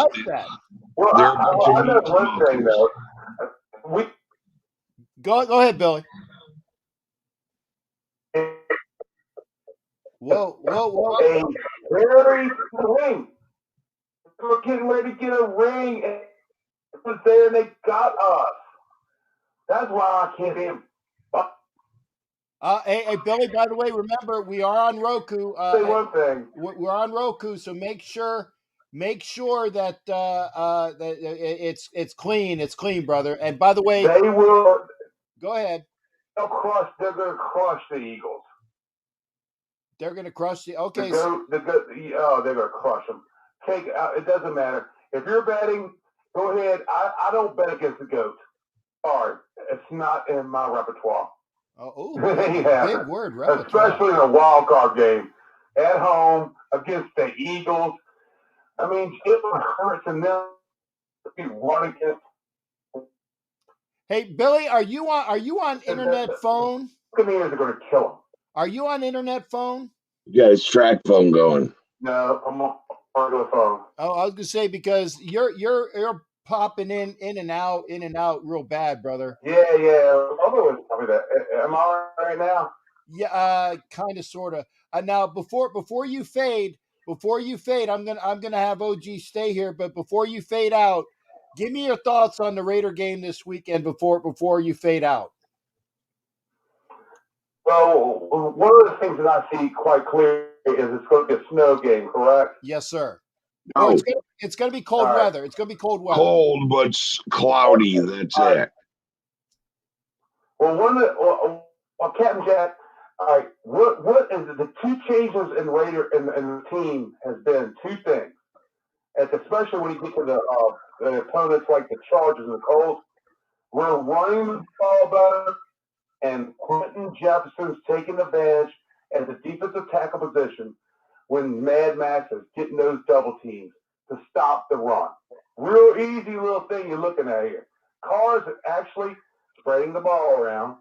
like that. Well, I know one thing though. Go ahead, Billy. Whoa. A very ring. We're getting ready to get a ring, and it was there and they got us. That's why I can't hear. Hey, Billy, by the way, remember, we are on Roku. Say one thing. We're on Roku, so make sure that that it's clean. It's clean, brother. And by the way, they will. Go ahead. They're going to crush the Eagles. They're going to crush the. Okay. They're going to crush them. It doesn't matter if you're betting. Go ahead. I don't bet against the goat. Sorry, it's not in my repertoire. Oh, big word, repertoire. Especially in a wild card game at home against the Eagles. I mean, Jalen Hurts and them be running against. Hey, Billy, are you on internet phone? Buccaneers are going to kill them. Are you on internet phone? You got his track phone going. No, I'm on regular phone. Oh, I was going to say, because you're popping in and out real bad, brher. Yeah. Other ones tell me that. Am I right now? Yeah, kind of, sort of. Now, before you fade, I'm gonna have OG stay here. But before you fade out, give me your thoughts on the Raider game this weekend. Before you fade out. So one of the things that I see quite clear is it's going to be a snow game, correct? Yes, sir. No, Or it's going to be cold All right. weather. It's going to be cold weather. cold but cloudy. That's All right. it. Well, Captain Jack, all right, what is the two changes in the team has been two things. Especially when you get to the opponents like the Chargers and the Colts, we're running the ball better, and Quentin Jefferson's taking advantage at the defensive tackle position when Mad Max is getting those double teams to stop the run. Real easy little thing you're looking at here. Carr's actually spreading the ball around.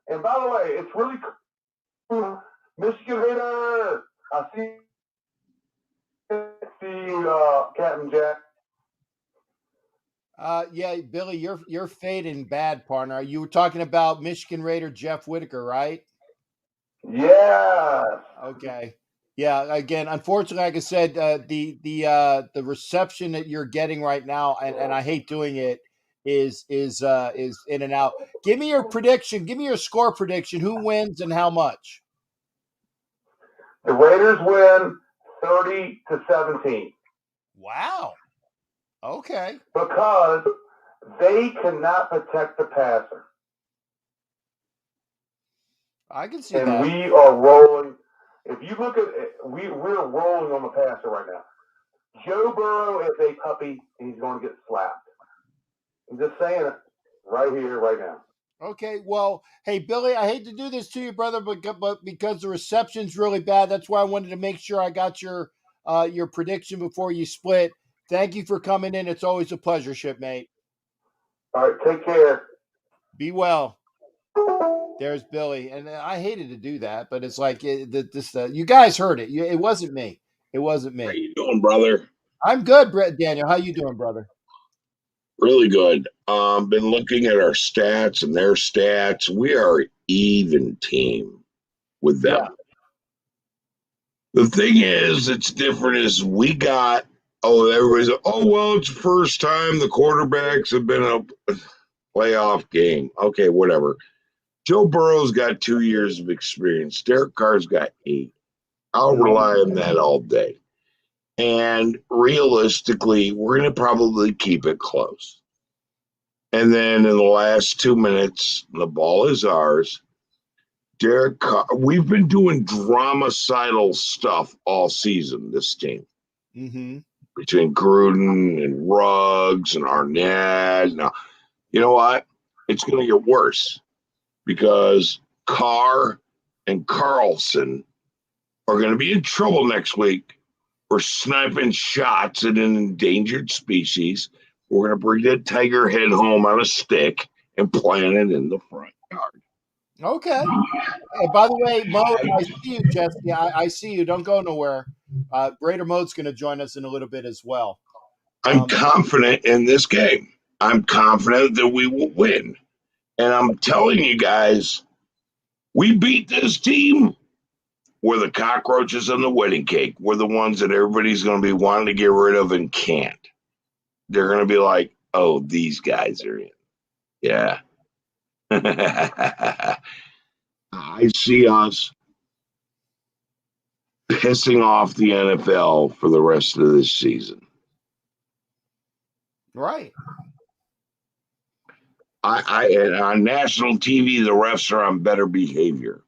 And by the way, it's really cool. Michigan Hater, I see you, Captain Jack. Yeah, Billy, you're fading bad, partner. You were talking about Michigan Raider Jeff Whitaker, right? Yes. Okay. Yeah. Again, unfortunately, like I said, the reception that you're getting right now, and I hate doing it, is in and out. Give me your prediction. Give me your score prediction. Who wins and how much? The Raiders win 30-17. Wow. Okay. Because they cannot protect the passer. I can see and that. we are rolling. If you look at it, we're rolling on the passer right now. Joe Burrow is a puppy, and he's going to get slapped. I'm just saying it right here, right now. Okay, well, hey, Billy, I hate to do this to you, brother, but because the reception's really bad, that's why I wanted to make sure I got your prediction before you split. Thank you for coming in. It's always a pleasure, shipmate. All right, take care. Be well. There's Billy, and I hated to do that, but it's like you guys heard it. It wasn't me. It wasn't me. How you doing, brother? I'm good, Brett Daniel. How you doing, brother? Really good. Been looking at our stats and their stats. We are even team with them. Yeah. The thing is, it's different. Is we got everybody's well, it's the first time the quarterbacks have been a playoff game. Okay, whatever. Joe Burrow's got 2 years of experience. Derek Carr's got 8. I'll rely on that all day. And realistically, we're going to probably keep it close. And then in the last 2 minutes, the ball is ours. Derek Carr, we've been doing dramacidal stuff all season, this team. Mm-hmm. Between Gruden and Ruggs and Arnett. Now, you know what? It's going to get worse because Carr and Carlson are going to be in trouble next week. We're sniping shots at an endangered species. We're going to bring that tiger head home on a stick and plant it in the front yard. Okay. By the way, Mo, I see you, Jesse. I see you. Don't go nowhere. Raider Mode's going to join us in a little bit as well. I'm confident in this game. I'm confident that we will win. And I'm telling you guys, we beat this team. We're the cockroaches on the wedding cake. We're the ones that everybody's going to be wanting to get rid of and can't. They're going to be like, oh, these guys are in. Yeah. I see us pissing off the NFL for the rest of this season. Right. And on national TV, the refs are on better behavior.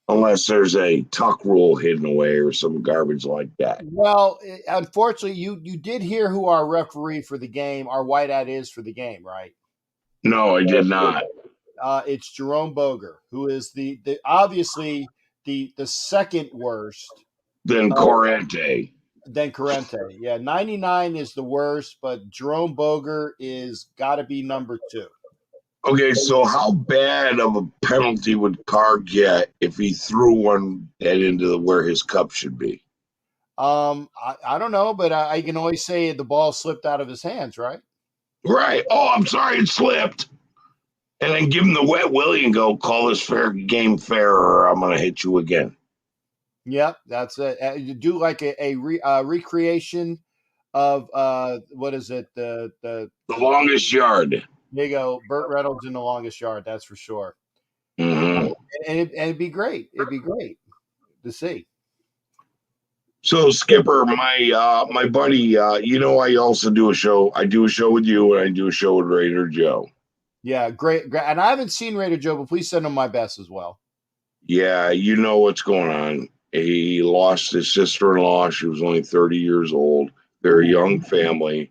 Unless there's a tuck rule hidden away or some garbage like that. Well, unfortunately, you did hear who our referee for the game, our whiteout is for the game, right? No, I did not. It's Jerome Boger, who is the obviously the second worst. Then Corrente. Then Corrente. Yeah, 99 is the worst, but Jerome Boger is got to be number 2. Okay, so how bad of a penalty would Carr get if he threw one head into where his cup should be? I don't know, but I can always say the ball slipped out of his hands, right? Right. Oh, I'm sorry, it slipped. And then give him the wet willy and go, call this fair game fair, or I'm going to hit you again. Yep, that's it. You do like a recreation of what is it? The longest yard. There you go. Burt Reynolds in the longest yard. That's for sure. Mm-hmm. and it'd be great. It'd be great to see. So Skipper, my buddy, I also do a show. I do a show with you, and I do a show with Raider Joe. Yeah, great. And I haven't seen Raider Joe, but please send him my best as well. Yeah, you know what's going on. He lost his sister-in-law. She was only 30 years old. They're a young family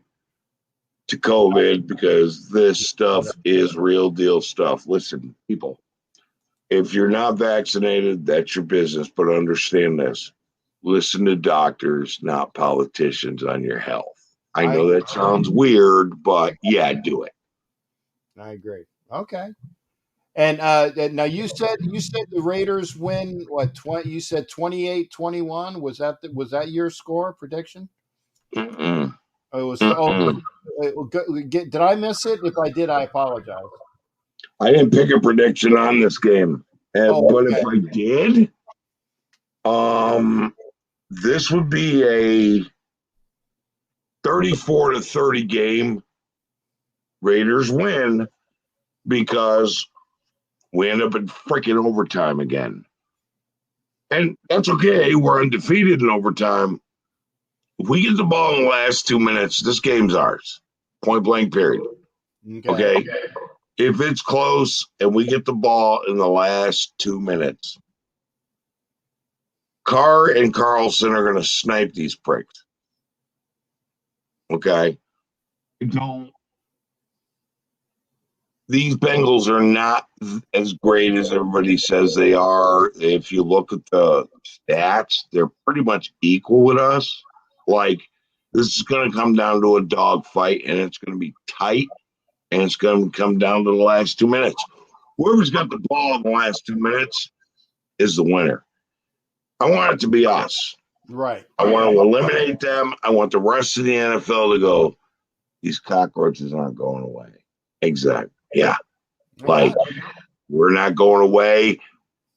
to COVID because this stuff is real deal stuff. Listen, people, if you're not vaccinated, that's your business. But understand this. Listen to doctors, not politicians, on your health. I know that sounds weird, but yeah, do it. I agree. Okay. And now you said the Raiders win what 20? You said 28-21. Was that your score prediction? Mm-mm. Oh, it was. Mm-mm. Did I miss it? If I did, I apologize. I didn't pick a prediction on this game, but if I did, this would be a 34-30 game. Raiders win because we end up in freaking overtime again. And that's okay. We're undefeated in overtime. If we get the ball in the last 2 minutes, this game's ours. Point blank, period. Okay? If it's close and we get the ball in the last 2 minutes, Carr and Carlson are going to snipe these pricks. Okay? These Bengals are not as great as everybody says they are. If you look at the stats, they're pretty much equal with us. Like, this is going to come down to a dog fight, and it's going to be tight, and it's going to come down to the last 2 minutes. Whoever's got the ball in the last 2 minutes is the winner. I want it to be us. Right. I want to eliminate them. I want the rest of the NFL to go, these cockroaches aren't going away. Exactly. Yeah. Like, we're not going away.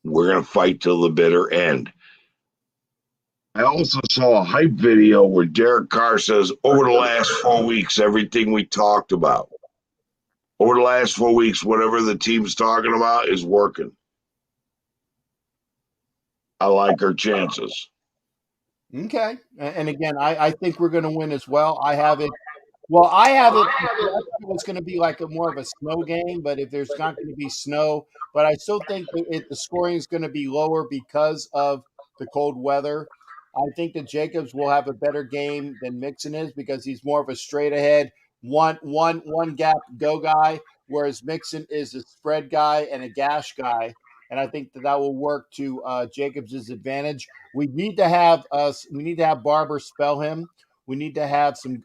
We're going to fight till the bitter end. I also saw a hype video where Derek Carr says, over the last 4 weeks, everything we talked about. Over the last 4 weeks, whatever the team's talking about is working. I like our chances. Okay. And again, I think we're going to win as well. I have it. Well, I have it. It's going to be like more of a snow game, but if there's not going to be snow, but I still think that the scoring is going to be lower because of the cold weather. I think that Jacobs will have a better game than Mixon is because he's more of a straight ahead one gap go guy, whereas Mixon is a spread guy and a gash guy, and I think that will work to Jacobs' advantage. We need to have Barber spell him. We need to have some,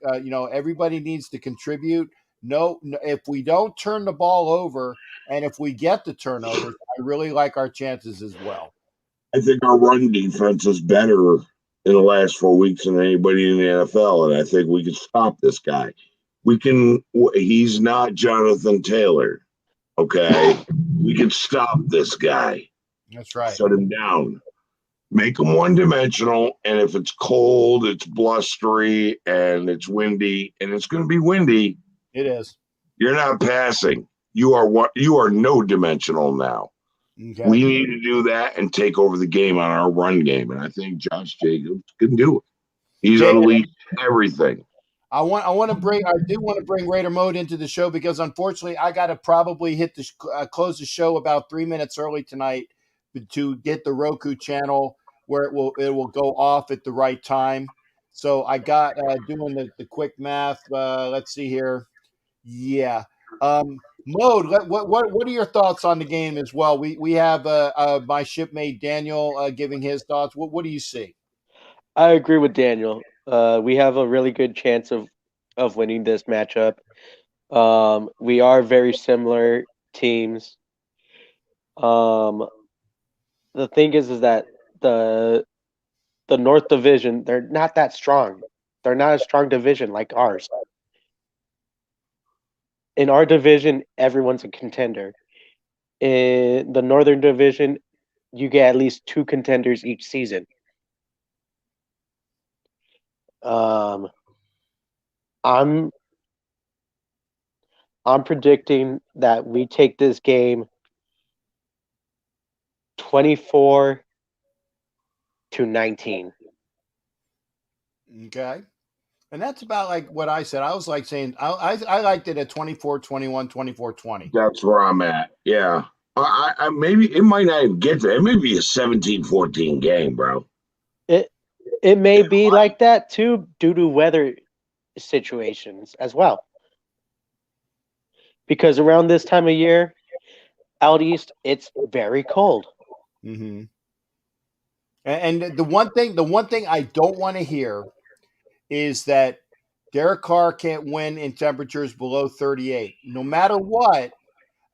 everybody needs to contribute. No, if we don't turn the ball over and if we get the turnovers, I really like our chances as well. I think our run defense is better in the last 4 weeks than anybody in the NFL, and I think we can stop this guy. He's not Jonathan Taylor, okay? We can stop this guy. That's right. Shut him down. Make him one-dimensional, and if it's cold, it's blustery, and it's windy, and it's going to be windy. It is. You're not passing. You are no-dimensional now. Okay. We need to do that and take over the game on our run game, and I think Josh Jacobs can do it. He's unleashed everything. I do want to bring Raider Mode into the show because unfortunately I got to probably close the show about 3 minutes early tonight to get the Roku channel where it will go off at the right time. So I got doing the quick math. Let's see here. Yeah. Mode. What are your thoughts on the game as well? We have my shipmate Daniel giving his thoughts. What do you see? I agree with Daniel. We have a really good chance of winning this matchup. We are very similar teams. The thing is that the North Division, they're not that strong. They're not a strong division like ours. In our division, everyone's a contender. In the Northern Division, you get at least 2 contenders each season. I'm predicting that we take this game 24-19. Okay. And that's about like what I said. I was like saying, I liked it at 24-21, 24-20. That's where I'm at. Yeah. I maybe it might not even get there. It may be a 17-14 game, bro. It may be like that too due to weather situations as well. Because around this time of year, out east, it's very cold. Mm-hmm. And the one thing I don't want to hear is that Derek Carr can't win in temperatures below 38. No matter what,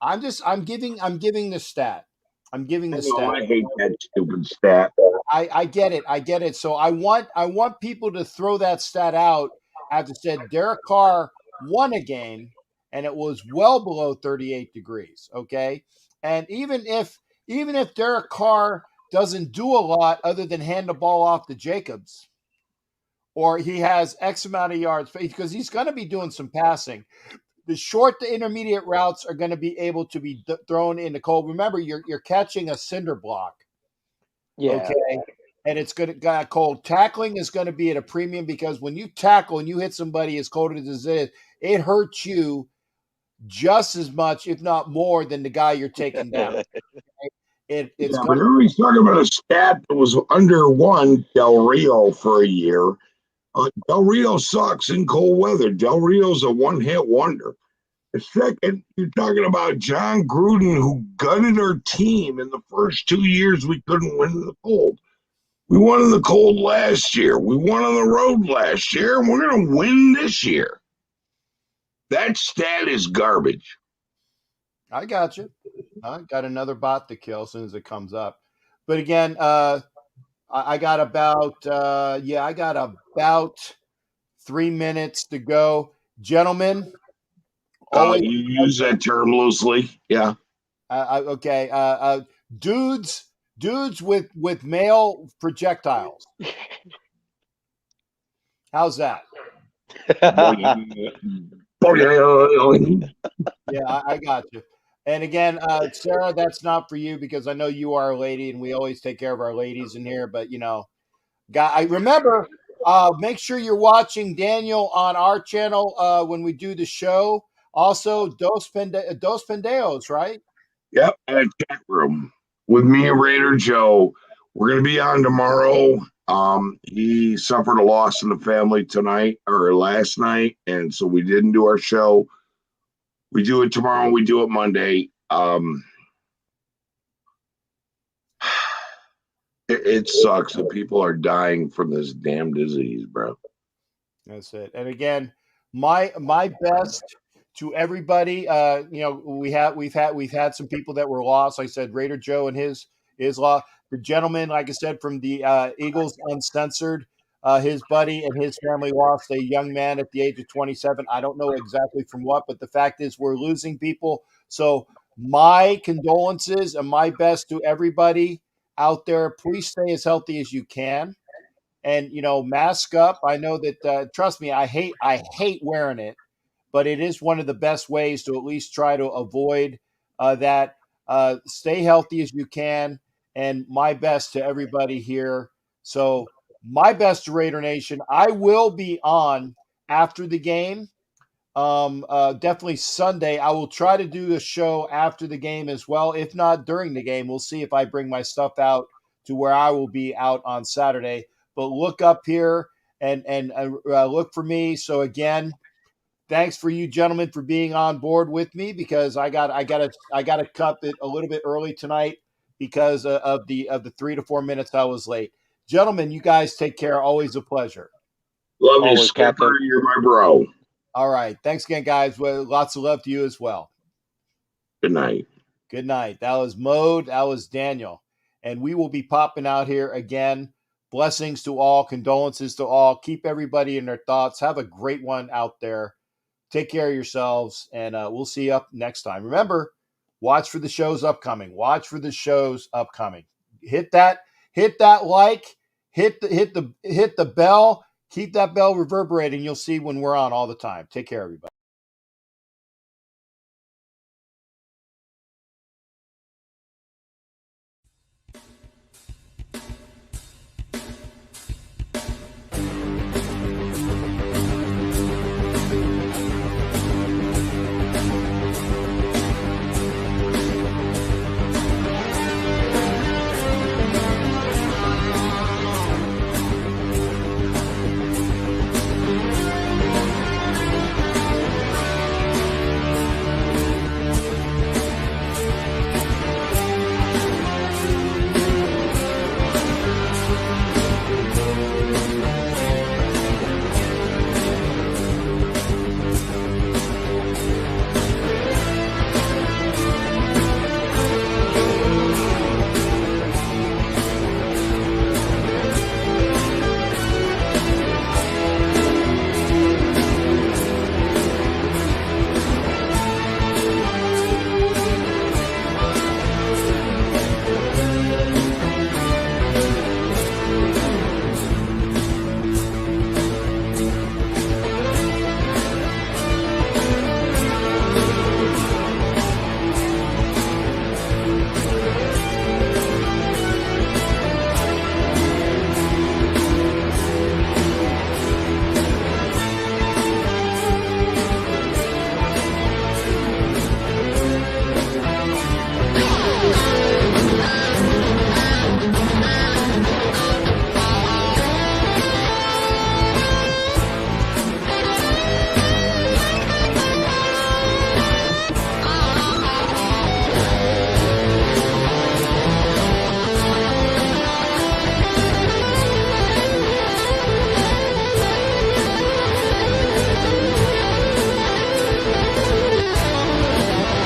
I'm giving the stat. I'm giving I the know, stat. I hate that stupid stat. I get it. So I want people to throw that stat out after said Derek Carr won a game and it was well below 38 degrees. Okay. And even if Derek Carr doesn't do a lot other than hand the ball off to Jacobs, or he has X amount of yards, because he's going to be doing some passing. The short to intermediate routes are going to be able to be thrown in the cold. Remember, you're catching a cinder block. Yeah. Okay. And it's going to get cold. Tackling is going to be at a premium because when you tackle and you hit somebody as cold as it is, it hurts you just as much, if not more, than the guy you're taking down. It's but everybody's talking about a stat that was under one Del Rio for a year. Del Rio sucks in cold weather. Del Rio's a one-hit wonder. The second, you're talking about John Gruden, who gutted our team in the first 2 years we couldn't win in the cold. We won in the cold last year. We won on the road last year, and we're going to win this year. That stat is garbage. I got you. I got another bot to kill as soon as it comes up. But again, I got about 3 minutes to go, gentlemen. You use that term loosely, yeah. Okay, dudes with male projectiles. How's that? Yeah, I got you. And again, Sarah, that's not for you because I know you are a lady, and we always take care of our ladies in here. But I remember. Make sure you're watching Daniel on our channel when we do the show. Also, Dos Pendeos, right? Yep, in a chat room with me and Raider Joe. We're going to be on tomorrow. He suffered a loss in the family tonight or last night, and so we didn't do our show. We do it tomorrow. We do it Monday. It sucks that people are dying from this damn disease, bro. That's it. And again, my best to everybody. We've had some people that were lost. Like I said, Raider Joe and his loss. The gentleman, like I said, from the Eagles Uncensored, his buddy and his family lost a young man at the age of 27. I don't know exactly from what, but the fact is we're losing people. So my condolences and my best to everybody out there. Please stay as healthy as you can. And, mask up. I know that, trust me, I hate wearing it, but it is one of the best ways to at least try to avoid that. Stay healthy as you can. And my best to everybody here. So my best to Raider Nation. I will be on after the game. Definitely Sunday. I will try to do a show after the game as well. If not during the game, we'll see if I bring my stuff out to where I will be out on Saturday. But look up here and look for me. So again, thanks for you gentlemen for being on board with me because I got to cut it a little bit early tonight because of the 3 to 4 minutes I was late. Gentlemen, you guys take care. Always a pleasure. Love you, Skipper. You're my bro. All right. Thanks again, guys. Well, lots of love to you as well. Good night. Good night. That was Mode. That was Daniel. And we will be popping out here again. Blessings to all. Condolences to all. Keep everybody in their thoughts. Have a great one out there. Take care of yourselves. And we'll see you up next time. Remember, watch for the shows upcoming. Watch for the shows upcoming. Hit that like. Hit the bell. Keep that bell reverberating. You'll see when we're on all the time. Take care, everybody.